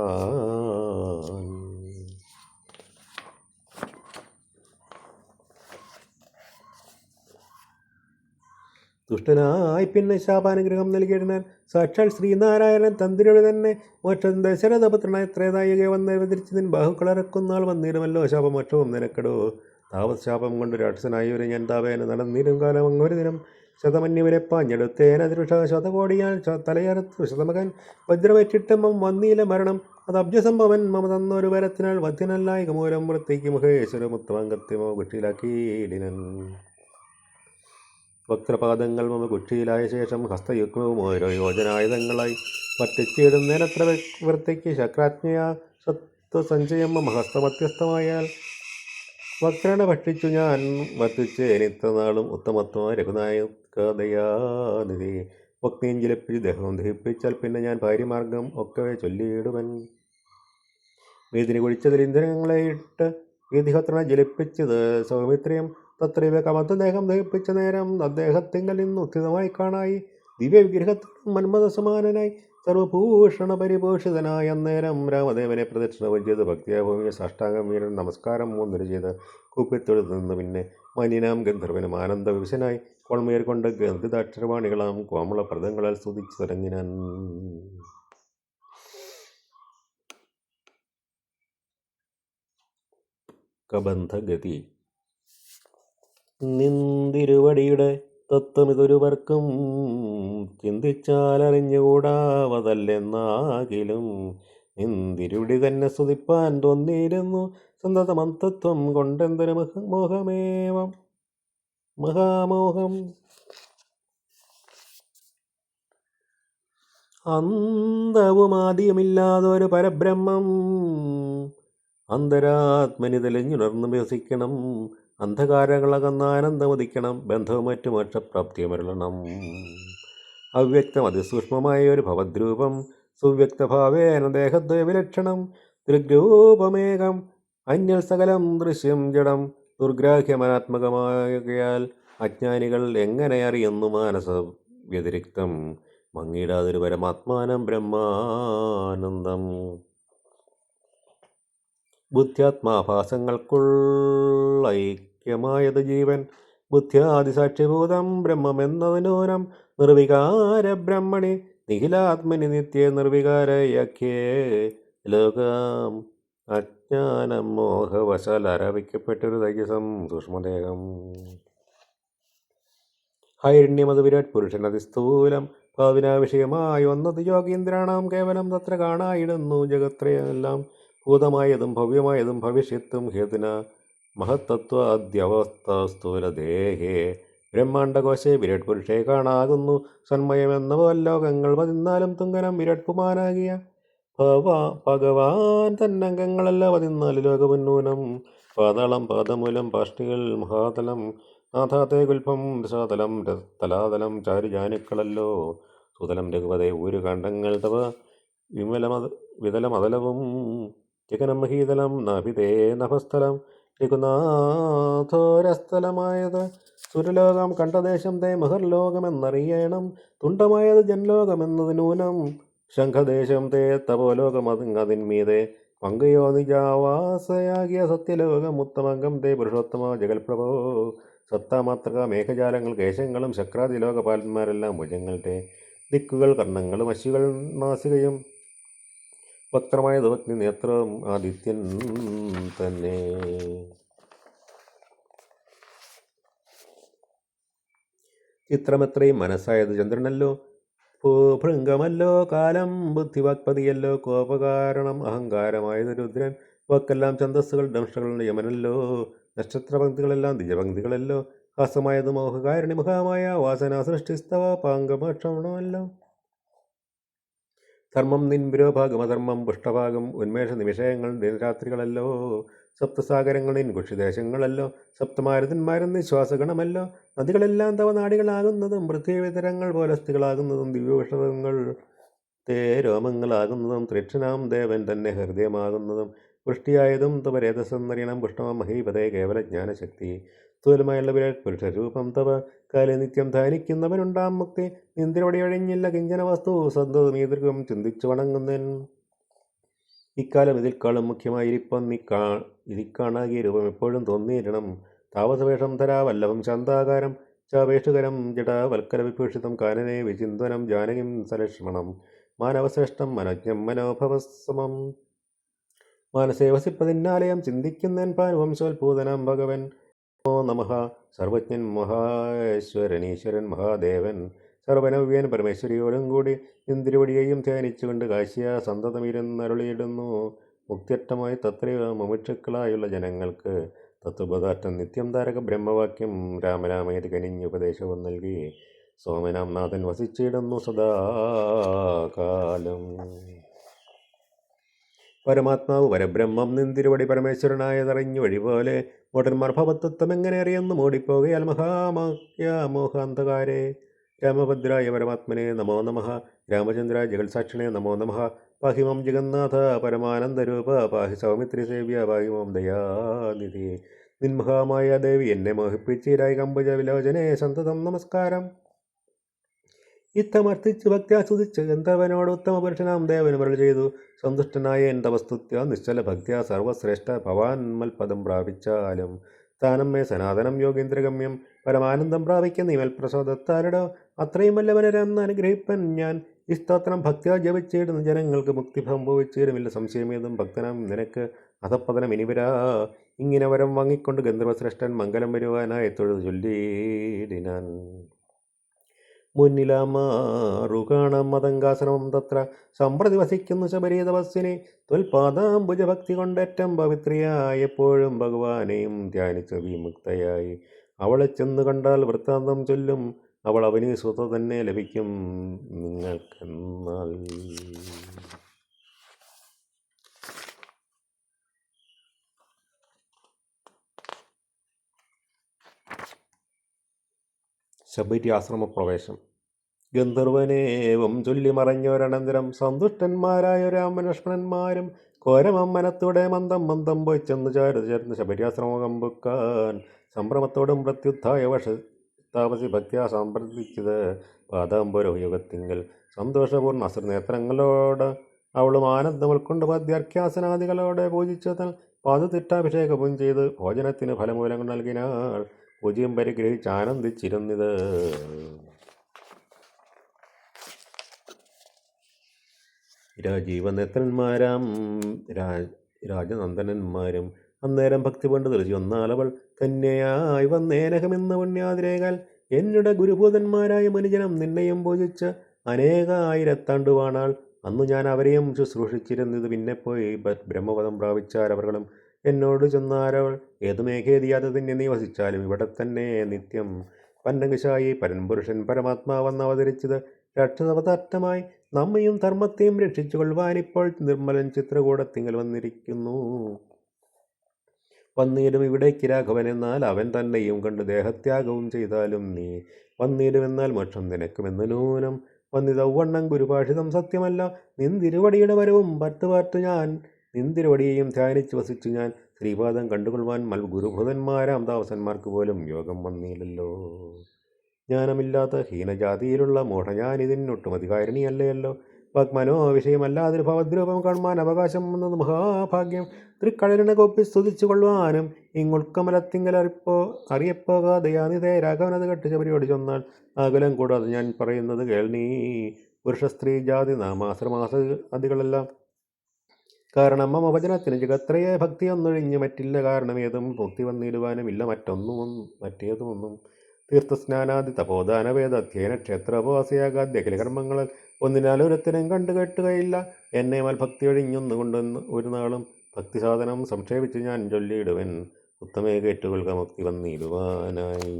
ദുഷ്ടനായി പിന്നെ ശാപാനുഗ്രഹം നൽകിയിടുന്നാൽ സാക്ഷാൽ ശ്രീനാരായണൻ തന്ത്രിയുടെ തന്നെ മോക്ഷം ദശരഥപുത്രനായ ത്രേതായിക വന്ന് അവതരിച്ചതിന് ബാഹുക്കളറക്കുന്നാൾ വന്നിടുമല്ലോ ശാപമോക്ഷവും നിനക്കടോ. താവത് ശാപം കൊണ്ട് രാക്ഷസനായവരെ ഞാൻ താവേന നടന്നിരും കാലം അങ്ങൊരു ദിനം ശതമന്യവരെ പാഞ്ഞെടുത്തേന ദൃഷ ശതകോടിയാൽ തലയറുത്തു ശതമകൻ വജ്രമേറ്റിട്ടമ്മം വന്നീല മരണം. അത് അബ്ജസംഭവൻ മമ തന്നൊരു വരത്തിനാൽ വധ്യനല്ലായിക മൂലം വൃത്തിക്ക് മുഖേശ്വരമുത്തമംഗത്യമോ കുട്ടിയിലാക്കിയിടിനൻ. വക്രപാദങ്ങൾ മമ കുക്ഷിയിലായ ശേഷം ഹസ്തയുഗ്മവും ഓരോ യോജനായുധങ്ങളായി പറ്റിച്ചിടുന്നതിനത്ര വൃത്തിക്ക് ശക്രാജ്ഞയാ സത്വസഞ്ചയം മമ ഹസ്തമധ്യസ്ഥമായാൽ വക്രനെ ഭക്ഷിച്ചു ഞാൻ വർദ്ധിച്ചേനിത്ര നാളും ഉത്തമത്വമായ രഘുനായകദയാനിധി. ഭക്തിയും ജലിപ്പിച്ച് ദേഹവും ദഹിപ്പിച്ചാൽ പിന്നെ ഞാൻ ഭാര്യമാർഗം ഒക്കെ ചൊല്ലിയിടുവൻ. വീതിന് കുഴിച്ചതിൽ ഇന്ധനങ്ങളെ ഇട്ട് വീതിഹത്രനെ ജലിപ്പിച്ചത് സൗമിത്രിയം. തത്രൈവ കമന്തദേഹം ദഹിപ്പിച്ച നേരം അദ്ദേഹത്തിങ്കൽ നിന്ന് ഉത്തിതമായി കാണായി ദിവ്യവിഗ്രഹത്തിനും മന്മഥസമാനനായി സർവഭൂഷണ പരിഭൂഷിതനായ അന്നേരം രാമദേവനെ പ്രദക്ഷിണവും ചെയ്ത് ഭക്തിയാഭൂമിയെ സാഷ്ടാംഗം വീരൻ നമസ്കാരം മൂന്നിന് ചെയ്ത് കൂപ്പിത്തൊഴുതു നിന്ന് പിന്നെ മാന്യനാം ഗന്ധർവനും ആനന്ദവിവശനായി കോൾമേർ കൊണ്ട് ഗന്ധിതാക്ഷരവാണികളാം കോമള പ്രദങ്ങളാൽ സ്തുതിച്ചു തുടങ്ങിനാൻ. കബന്ധഗതി. നിന്തിരുവടിയുടെ തത്വമിതൊരുവർക്കും ചിന്തിച്ചാൽ അറിഞ്ഞുകൂടാവതല്ലെന്നാകിലും നിന്തിരുവടി തന്നെ സ്തുതിപ്പാൻ തോന്നിയിരുന്നു സന്തതമന്തത്വം കൊണ്ടെന്തൊരു മോഹമേവം മഹാമോഹം. അന്തവുമാദ്യമില്ലാതൊരു പരബ്രഹ്മം അന്തരാത്മനി തെളിഞ്ഞുണർന്നു വികസിക്കണം. അന്ധകാരങ്ങളകന്ന ആനന്ദമതിക്കണം. ബന്ധവും മറ്റു മോക്ഷപ്രാപ്തിയുമരുളണം. അവ്യക്തം അതിസൂക്ഷ്മമായ ഒരു ഭവദ്രൂപം സുവ്യക്തഭാവേന ദേഹദ്വയ വിലക്ഷണം. ദൃഗ്രൂപമേകം അന്യൽ സകലം ദൃശ്യം ജഡം ദുർഗ്രാഹ്യമനാത്മകമാകയാൽ അജ്ഞാനികൾ എങ്ങനെ അറിയുന്നു മാനസ വ്യതിരിക്തം മങ്ങിടാതൊരു പരമാത്മാനം ബ്രഹ്മാനന്ദം. ബുദ്ധ്യാത്മാഭാസങ്ങൾക്കുള്ള ഐക്യമായത് ജീവൻ ബുദ്ധ്യാദിസാക്ഷിഭൂതം ബ്രഹ്മമെന്നതിനൂനം നിർവികാര ബ്രഹ്മണി നിഖിലാത്മനി നിത്യ നിർവികാരയാഖ്യേ ലോകം അജ്ഞാനം മോഹവശാൽ ആരാപിക്കപ്പെട്ടൊരു തൈജസം സൂക്ഷ്മദേഹം. ഹൈരണ്യമത് വിരാട് പുരുഷൻ അതിസ്ഥൂലം ഭാവിനാ വിഷയമായി വന്നത് യോഗീന്ദ്രാണാം കേവലം തത്ര കാണായിടുന്നു ജഗത്രയെല്ലാം ഭൂതമായതും ഭവ്യമായതും ഭവിഷ്യത്തും ഹേതുന മഹത്തത്വാദ്യവസ്ഥ സ്ഥൂലദേഹേ ബ്രഹ്മാണ്ടകോശേ വിരാട് പുരുഷേ കാണാകുന്നു സന്മയമെന്ന ലോകങ്ങൾ 14 തുങ്കനം വിരാട് പുമാനാകിയ ഭഗവാൻ തന്നംഗങ്ങളല്ല 14 ലോകമുന്നൂനം പാതാളം പാദമൂലം പാഷ്ടികൾ മഹാതലം നാഥാതേ ഗുൽഭം ദശാതലം തലാതലം ചാരുജാനുക്കളല്ലോ സുതലം രഘുപതേ ഊരുകാണ്ഡങ്ങൾ തവ വിതലമതലവും ജഗനം മഹീതലം നാഭിതേ നഭസ്ഥലം രഘുനാഥോരസ്ഥലമായത് സുരലോകം കണ്ടദേശം തേ മഹർലോകമെന്നറിയണം തുണ്ടമായത് ജൻലോകമെന്നത് നൂനം ശംഖദേശം തേ തപോലോകമതിന്മീതെ പങ്കയോ നിജാവാസയാകിയ സത്യലോകം ഉത്തമംഗം തേ പുരുഷോത്തമ ജഗൽപ്രഭോ സത്താമാത്രക മേഘജാലങ്ങൾ കേശങ്ങളും ശക്രാതി ലോകപാലന്മാരെല്ലാം ഭുജങ്ങളുടെ ദിക്കുകൾ കർണങ്ങളും അശികൾ നാസികയും വക്രമായ ദവഗ്നി നേത്രം ആദിത്യൻ തന്നെ. ചിത്രമെത്രയും മനസ്സായത് ചന്ദ്രനല്ലോ ഭൃംഗമല്ലോ കാലം ബുദ്ധിവാക്പതിയല്ലോ കോപകാരണം അഹങ്കാരമായത് രുദ്രൻ വാക്കെല്ലാം ഛന്ദസ്സുകൾ ദംഷ്ടകൾ യമനല്ലോ നക്ഷത്രപംക്തികളെല്ലാം ദ്വിജപംക്തികളല്ലോ ഹാസമായത് മോഹകാരണി മുഖമായ വാസന സൃഷ്ടിസ്തവ പാങ്കമക്ഷമണമല്ലോ ധർമ്മം നിൻപുരോഭാഗമധർമ്മം പുഷ്ടഭാഗം ഉന്മേഷ നിമിഷയങ്ങൾ ദിനരാത്രികളല്ലോ സപ്തസാഗരങ്ങൾ നിൻകുഷിദേശങ്ങളല്ലോ സപ്തമാരുതന്മാരും നിശ്വാസഗണമല്ലോ നദികളെല്ലാം തവ നാടികളാകുന്നതും പൃഥ്വിതരങ്ങൾ പോലസ്ഥികളാകുന്നതും ദിവ്യവിഷതങ്ങൾ രോമങ്ങളാകുന്നതും തൃക്ഷനാം ദേവൻ തന്നെ ഹൃദയമാകുന്നതും പുഷ്ടിയായതും തവ രേതസെന്നറിയണം പുഷ്ടമം മഹീപതേ കേവല ജ്ഞാനശക്തി സ്ഥൂലമായുള്ള വിരാട് പുരുഷരൂപം തവ കാലെ നിത്യം ധാനിക്കുന്നവനുണ്ടാം മുക്തി നിന്തിരവടി ഒഴിഞ്ഞില്ല കിഞ്ചന വസ്തു സന്തതം ഈ ദീർഘം ചിന്തിച്ചു വണങ്ങുന്നൻ ഇക്കാലം ഇതിൽക്കാളും മുഖ്യമായിരിപ്പം ഇതിക്കാണാകിയ രൂപം എപ്പോഴും തോന്നിയിരണം താപസവേഷം ധരാ വല്ലഭം ശാന്താകാരം ചാപേഷുകരം ജടാവൽക്കര വിഭൂഷിതം കാനനെ വിചിന്തനം ജാനകിം സലക്ഷ്മണം മാനവശ്രേഷ്ഠം മനോജ്ഞം മനോഭവസമം മാനസേ വസിപ്പതിന്നാലയം ചിന്തിക്കുന്നൻ പാനുവംശോത്ഭൂതനാം ഭഗവൻ നമോ നമഃ സർവജ്ഞൻ മഹാശ്വരനീശ്വരൻ മഹാദേവൻ സർവനവ്യൻ പരമേശ്വരിയോടും കൂടി ഇന്ദിരവടിയെയും ധ്യാനിച്ചുകൊണ്ട് കാശ്യ സന്തതമിരുന്നരുളിയിടുന്നു. മുക്തിയട്ടമായി തത്രയോ മുമുക്ഷുക്കളായുള്ള ജനങ്ങൾക്ക് തത്വബോധാർത്ഥം നിത്യം താരക ബ്രഹ്മവാക്യം രാമരാമേതി കനിഞ്ഞുപദേശവും നൽകി സോമനാം നാഥൻ വസിച്ചിടുന്നു സദാകാലം. പരമാത്മാവ് പരബ്രഹ്മം നിന്തിരുവടി പരമേശ്വരനായതറിഞ്ഞു വഴിപോലെ മോട്ടന്മാർ ഭവത്വം എങ്ങനെ അറിയുന്നു മൂടിപ്പോകയാൽ മഹാമോഹാന്തകാരെ. രാമഭദ്രായ പരമാത്മനെ നമോ നമഃ രാമചന്ദ്രായ ജഗത്സാക്ഷിണേ നമോ നമഃ പാഹിമം ജഗന്നാഥ പരമാനന്ദരൂപ പാഹി സൗമിത്രി സേവ്യ പാഹിമം ദയാനിധി നിൻമഹാമായ ദേവി എന്നെ മോഹിപ്പിച്ചിരായി കമ്പുജ വിലോചനെ സന്തതം നമസ്കാരം. ഇത്തമർത്ഥിച്ച് ഭക്ത്യാസ്വദിച്ച് ഗന്ധവനോട് ഉത്തമ പുരുഷനാം ദേവന് മരൾ ചെയ്തു സന്തുഷ്ടനായ എൻ്റെ വസ്തുത്യ നിശ്ചല ഭക്ത്യ സർവശ്രേഷ്ഠ ഭവാൻ മൽപദം പ്രാപിച്ചാലും താനമ്മേ സനാതനം യോഗേന്ദ്രഗമ്യം പരമാനന്ദം പ്രാപിക്കുന്ന ഈ മൽപ്രസാദത്താരടോ അത്രയും വല്ലവനെന്ന് അനുഗ്രഹിപ്പൻ ഞാൻ. ഈ സ്തോത്രം ഭക്ത്യാ ജപിച്ചിടുന്ന ജനങ്ങൾക്ക് മുക്തി സംഭവിച്ചിടുമില്ല സംശയമേതും ഭക്തനാം നിനക്ക് അധപ്പതനം ഇനിവരാ. ഇങ്ങനെ വരം വാങ്ങിക്കൊണ്ട് ഗന്ധർവശ്രേഷ്ഠൻ മംഗലം വരുവാനായി തൊഴുതു ചൊല്ലിയിടിനാൻ. മുന്നിലാമാറുകാണം മതങ്കാശ്രമം തത്ര സമ്പ്രതി വസിക്കുന്നു ശബരി തപസ്സിനെ ത്വൽപാദാംബുജഭക്തി കൊണ്ടേറ്റം പവിത്രിയായി എപ്പോഴും ഭഗവാനെയും ധ്യാനിച്ച വിമുക്തയായി. അവളെ ചെന്ന് കണ്ടാൽ വൃത്താന്തം ചൊല്ലും അവൾ അവന് സ്വത തന്നെ ലഭിക്കും നിങ്ങൾക്കെന്നാൽ. ശബരി ആശ്രമപ്രവേശം. ഗന്ധർവനേവം ചൊല്ലി മറഞ്ഞോരനന്തരം സന്തുഷ്ടന്മാരായ രാമലക്ഷ്മണന്മാരും ഘോരമമ്മനത്തോടെ മന്ദം മന്ദം പോയി ചെന്ന് ചേർന്ന് ശബരിയാശ്രമം കമ്പുക്കാൻ സംഭ്രമത്തോടും പ്രത്യുത്ഥായ താപസി ഭക്തിയാ സമ്പ്രദിച്ചത് പാദാംബരയുഗത്തിങ്കൽ സന്തോഷപൂർണ്ണ അശ്രനേത്രങ്ങളോട് അവളും ആനന്ദം ഉൾക്കൊണ്ട് പദ്യാർഖ്യാസനാദികളോടെ പൂജിച്ചതൽ പാദതിട്ടാഭിഷേകവും ചെയ്ത് ഭോജനത്തിന് ഫലമൂലങ്ങൾ നൽകിനാൾ. പൂജ്യം പരിഗ്രഹിച്ച് ആനന്ദിച്ചിരുന്നത്. രാജീവനേത്രന്മാരാം രാജനന്ദനന്മാരും അന്നേരം ഭക്തി കൊണ്ട് തെളിച്ചു വന്നാലവൾ കന്യയായി വന്നേനകമെന്ന് പുണ്യാതിരേകാൽ എന്നുടെ ഗുരുഭൂതന്മാരായ മനുജനം നിന്നെയും പൂജിച്ച് അനേകായിരത്താണ്ടുവാണാൾ. അന്നു ഞാൻ അവരെയും ശുശ്രൂഷിച്ചിരുന്നത്. പിന്നെ പോയി ബ്രഹ്മപദം പ്രാപിച്ചാരവர்களுം എന്നോട് ചെന്നാരവൾ ഏതു മേഘേതിയാതെ തന്നെ നീ വസിച്ചാലും ഇവിടെ തന്നെ നിത്യം പന്നകശായി പരൻപുരുഷൻ പരമാത്മാവെന്ന് അവതരിച്ചത് രാക്ഷസപദാർത്ഥമായി നമ്മയും ധർമ്മത്തെയും രക്ഷിച്ചു കൊള്ളുവാനിപ്പോൾ നിർമ്മലൻ ചിത്രകൂടത്തിങ്കൽ വന്നിരിക്കുന്നു. വന്നീടും ഇവിടേക്ക് രാഘവൻ എന്നാൽ അവൻ തന്നെയും കണ്ട് ദേഹത്യാഗവും ചെയ്താലും നീ വന്നീടുമെന്നാൽ മോക്ഷം നിനക്കുമെന്ന് നൂനം വന്നിതൗവണ്ണം ഗുരുഭാഷിതം സത്യമല്ല. നിന്തിരുവടിയുടെ വരവും പത്ത് ഞാൻ നിന്തിരുവടിയെയും ധ്യാനിച്ച് വസിച്ചു ഞാൻ ശ്രീപാദം കണ്ടുകൊള്ളുവാൻ ഗുരുഭൂതന്മാരാം ദാസന്മാർക്ക് പോലും യോഗം വന്നില്ലല്ലോ. ജ്ഞാനമില്ലാത്ത ഹീനജാതിയിലുള്ള മൂഢ ഞാനിതിനൊട്ടും അധികാരിണിയല്ലയല്ലോ. വാഗ്മനോ വിഷയമല്ലാതൊരു ഭവദ്രൂപം കാണുവാൻ അവകാശം വന്നത് മഹാഭാഗ്യം. തൃക്കടലിനെ കൊപ്പി സ്തുതിച്ചു കൊള്ളുവാനും ഇങ്ങുൾക്കമലത്തിങ്കൽ അറിയപ്പോകാതെയാനിതേ രാഘവനത് കെട്ട് ശബരിയോട് ചൊന്നാൽ ആകുലം കൂടാതെ ഞാൻ പറയുന്നത് കേൾനീ. പുരുഷ സ്ത്രീ ജാതി നാമാശ്രമാസതികളെല്ലാം കാരണം മമ വചനത്തിന് ജഗത്രയെ ഭക്തിയൊന്നൊഴിഞ്ഞ് മറ്റില്ല. കാരണമേതും മുക്തി വന്നിടുവാനും ഇല്ല മറ്റേതുമൊന്നും. തീർത്ഥസ്നാനാദി തപോദാന വേദ അധ്യയന ക്ഷേത്രോപവാസയാഗാദ്യ അഖില കർമ്മങ്ങൾ ഒന്നിനാലൊരുത്തനും കണ്ടു കേട്ടുകയില്ല. എന്നെ ഭക്തി ഒഴിഞ്ഞൊന്നുകൊണ്ടെന്ന് ഒരു നാളും ഭക്തിസാധനം സംക്ഷേപിച്ച് ഞാൻ ചൊല്ലിയിടുവൻ. ഉത്തമേ കേറ്റുകൊള്ളുക മുക്തി വന്നിടുവാനായി.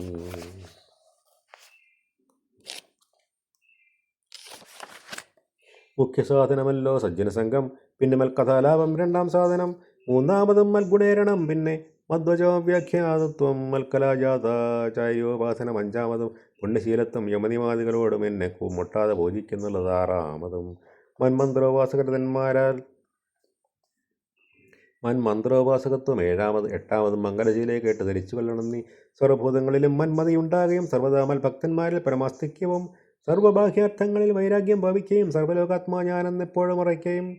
മുഖ്യസാധനമല്ലോ സജ്ജനസംഘം, പിന്നെ മൽക്കഥാലാപം രണ്ടാം സാധനം, മൂന്നാമതും മൽഗുണേരണം, പിന്നെ മധ്വജോ വ്യാഖ്യാതത്വം, മൽക്കലാജാതാചാര്യോപാസനം അഞ്ചാമതും, പുണ്യശീലത്വം യമനിമാദികളോടും എന്നെ മുട്ടാതെ പൂജിക്കുന്നുള്ളത് ആറാമതും, മന്മന്ത്രോപാസകത്വം എട്ടാമതും, മംഗലശീലയെ കേട്ട് ധരിച്ചു കൊള്ളണം നീ. സർവഭൂതങ്ങളിലും മന്മതിയുണ്ടാകുകയും സർവ്വതാ മൽഭക്തന്മാരിൽ പരമാസ്തിക്യവും സർവബാഹ്യാർത്ഥങ്ങളിൽ വൈരാഗ്യം ഭാവിക്കുകയും സർവ്വലോകാത്മാ ഞാനെന്നെപ്പോഴും ഉറയ്ക്കുകയും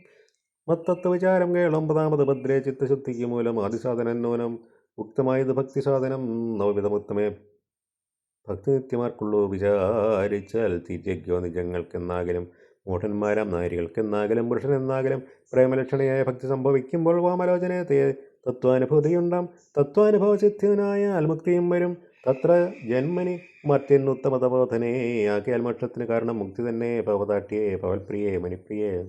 മത്തത്വ വിചാരം കേൾ. ഒമ്പതാമത് ഭദ്രേ ചിത്തശുദ്ധിക്ക് മൂലം ആദിസാധനോനം ഉക്തമായത് ഭക്തിസാധനം നവവിധമുത്തമേ ഭക്തി നിത്യമാർക്കുള്ളൂ. വിചാരിച്ചാൽ തിര്യജ്ഞോ നിജങ്ങൾക്കെന്നാകിലും മൂഢന്മാരാം നാരികൾക്കെന്നാകിലും പുരുഷനെന്നാകിലും പ്രേമലക്ഷണിയായ ഭക്തി സംഭവിക്കുമ്പോൾ വാമലോചനത്തെ തത്വാനുഭൂതിയുണ്ടാം. തത്വാനുഭവസിദ്ധ്യനായ അൽമുക്തിയും വരും തത്ര ജന്മനി മറ്റെന്നുത്തമതബോധനേ. ആകയാൽ മോക്ഷത്തിന് കാരണം മുക്തി തന്നെ. ഭവതാട്യേ പവൽപ്രിയേ മണിപ്രിയേ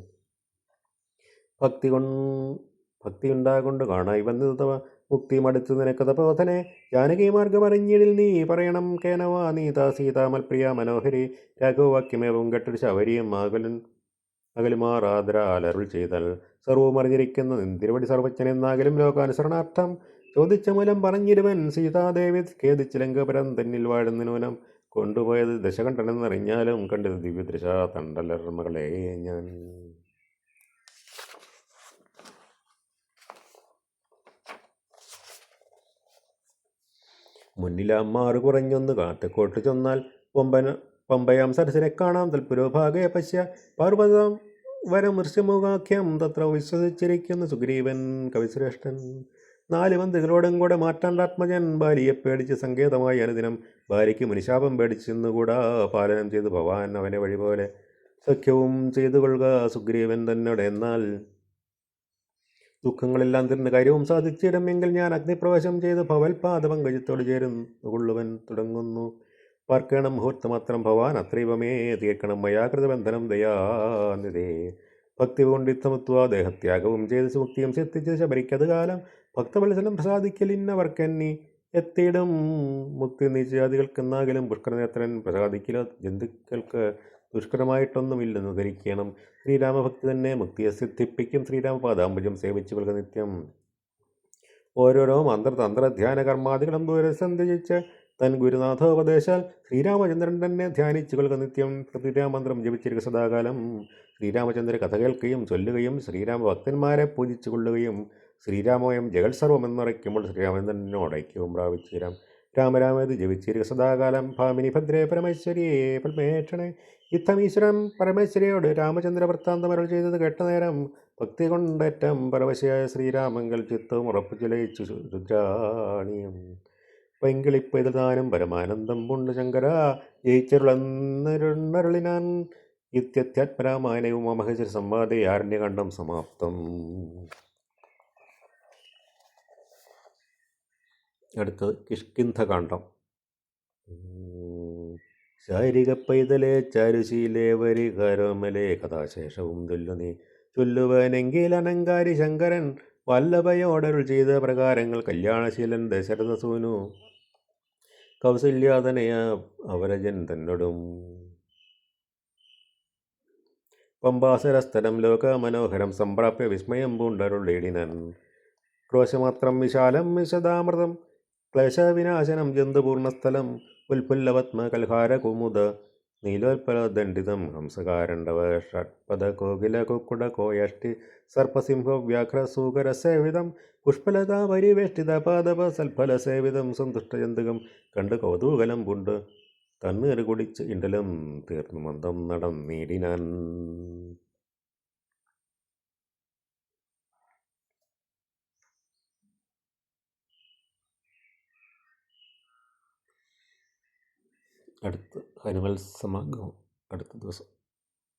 ഭക്തിയുണ്ടാകൊണ്ട് കാണായി വന്നത് മുക്തി മടുത്തു നിനക്ക് തപോധനെ. ജാനകി മാർഗമറിഞ്ഞിടിൽ നീ പറയണം കേനവാ നീതാ സീതാമൽപ്രിയ മനോഹരി. രാഘവവാക്യമേവം കെട്ടൊരു ശവരിയും അകലുമാറാദരാലരുൾ ചെയ്താൽ സർവവും അറിഞ്ഞിരിക്കുന്ന നിന്തിരുവടി സർവജ്ഞനെന്നാകലും ലോകാനുസരണാർത്ഥം ചോദിച്ച മൂലം പറഞ്ഞിരുവൻ. സീതാദേവി ഖേദിച്ച് ലങ്കപുരം തന്നിൽ വാഴുന്നൂനം കൊണ്ടുപോയത് ദശകണ്ഠനെന്നറിഞ്ഞാലും കണ്ടത് ദിവ്യദൃശ തണ്ടലർമകളെ ഞാൻ. മുന്നിലമ്മാറു കുറഞ്ഞൊന്ന് കാറ്റക്കോട്ട് ചെന്നാൽ പമ്പയാം സരസിനെ കാണാം. തൽപുരോഭാഗേ പശ്യ പാർവതം വരമൃശ്യമുഖാഖ്യം തത്ര വിശ്വസിച്ചിരിക്കുന്ന സുഗ്രീവൻ കവിശ്രേഷ്ഠൻ. 4 മന്ത്രികളോടും കൂടെ മാറ്റാണ്ടാത്മജൻ ബാലിയെ പേടിച്ച് സങ്കേതമായി അനുദിനം ബാലിക്ക് മുനിശാപം പേടിച്ചെന്നുകൂടാ പാലനം ചെയ്തു ഭവാൻ അവനെ വഴിപോലെ സഖ്യവും ചെയ്തു കൊള്ളുക സുഗ്രീവൻ തന്നോട്. എന്നാൽ ദുഃഖങ്ങളെല്ലാം തീർന്ന കാര്യവും സാധിച്ചിടുമെങ്കിൽ ഞാൻ അഗ്നിപ്രവേശം ചെയ്ത് ഭവൽപാദപങ്കജത്തോട് ചേരുന്നു കൊള്ളുവൻ തുടങ്ങുന്നു. പാർക്കണം മുഹൂർത്തമാത്രം ഭവാൻ അത്രൈവമേ തീർക്കണം മയാകൃതബന്ധനം ദയാനിതേ. ഭക്തി കൊണ്ടിത്തമുത്വ ദേഹത്യാഗവും ചെയ്ത് മുക്തിയും സിദ്ധിച്ച് ശബരിക്കത് കാലം ഭക്തവത്സലം പ്രസാദിക്കലിന്നവർക്കെന്നി എത്തിയിടും. മുക്തി നിശ്ചയാദികൾക്കെന്നാകിലും പുഷ്കരനേത്രൻ പ്രസാദിക്കലോ ജന്തുക്കൾക്ക് ദുഷ്കരമായിട്ടൊന്നുമില്ലെന്ന് ധരിക്കണം. ശ്രീരാമഭക്തി തന്നെ മുക്തിയെ സിദ്ധിപ്പിക്കും. ശ്രീരാമപാദാംബുജം സേവിച്ചു കൊള്ളുക നിത്യം. ഓരോരോ മന്ത്രതന്ത്രധ്യാന കർമാദികളും ദൂരസന്ധിച്ച് തൻ ഗുരുനാഥോപദേശാൽ ശ്രീരാമചന്ദ്രൻ തന്നെ ധ്യാനിച്ചു കൊള്ളുക നിത്യം. പൃഥ്വിരാമന്ത്രം ജപിച്ചിരിക്കുക സദാകാലം. ശ്രീരാമചന്ദ്ര കഥ കേൾക്കുകയും ചൊല്ലുകയും ശ്രീരാമഭക്തന്മാരെ പൂജിച്ചു കൊള്ളുകയും ശ്രീരാമോയം ജഗൽ സർവമെന്നുറയ്ക്കുമ്പോൾ ശ്രീരാമചന്ദ്രനോട് ഐക്യവും പ്രാപിച്ചേരാം. രാമരാമേത് ജപിച്ചിരിക്കുക സദാകാലം. ഭാമിനി ഭദ്രേ പരമേശ്വരിയെ പരമേക്ഷണേ. യുദ്ധമീശ്വരം പരമേശ്വരിയോട് രാമചന്ദ്ര വൃത്താന്തമരുൾ ചെയ്തത് കേട്ട നേരം ഭക്തി കൊണ്ടേറ്റം പരവശയായ ശ്രീരാമങ്കൽ ചിത്തവും ഉറപ്പിച്ചു ലയിച്ചു രുദ്രാണിയും. പൈങ്കിളിപ്പെഴുതാനും പരമാനന്ദം പൂണ്ട് ശങ്കര ജയിച്ചരുളന്നരുളിനാൻ. ഇത്യത്യാത്മരാമായണവും മഹേശ്വര സംവാദേ ആരണ്യകാണ്ഡം സമാപ്തം. അടുത്തത് കിഷ്കിന്ധകാണ്ഡം. ശാരിക പൈതലേ ചാരുശീലേ വരികരോമലേ കഥാശേഷവും ചൊല്ലുനീ. ചൊല്ലുവനെങ്കിൽ അനങ്കാരി ശങ്കരൻ വല്ലഭയോടരുൾ ചെയ്ത പ്രകാരങ്ങൾ കല്യാണശീലൻ ദശരഥസൂനു കൗസല്യാതനയ അവരജൻ തന്നോടും. പമ്പാസരസ്ഥലം ലോകമനോഹരം സംപ്രാപ്യ വിസ്മയം പൂണ്ടരുളേടിനൻ. ക്രോശമാത്രം വിശാലം വിശദാമൃതം ക്ലേശവിനാശനം ജന്തുപൂർണസ്ഥലം ഉൽഫുല്ലപത്മ കൽഹാരകുമുദ നീലോൽപലദണ്ഡിതം ഹംസകാരണ്ഡവ ഷഡ്പദ കോകില കുക്കുട കോയഷ്ടി സർപ്പസിംഹ വ്യാഘ്രസൂകരസേവിതം പുഷ്പലതാ പരിവേഷ്ടിത പാദപ സൽഫലസേവിതം സന്തുഷ്ടജന്തുകം കണ്ട് കൗതൂകലം പൂണ്ട് തണ്ണീറ് കുടിച്ച് ഇണ്ടലും തീർന്നു മന്ദം നടന്നീടിനാൻ. അടുത്ത ഹനുമൽ സമാഗമം അടുത്ത ദിവസം.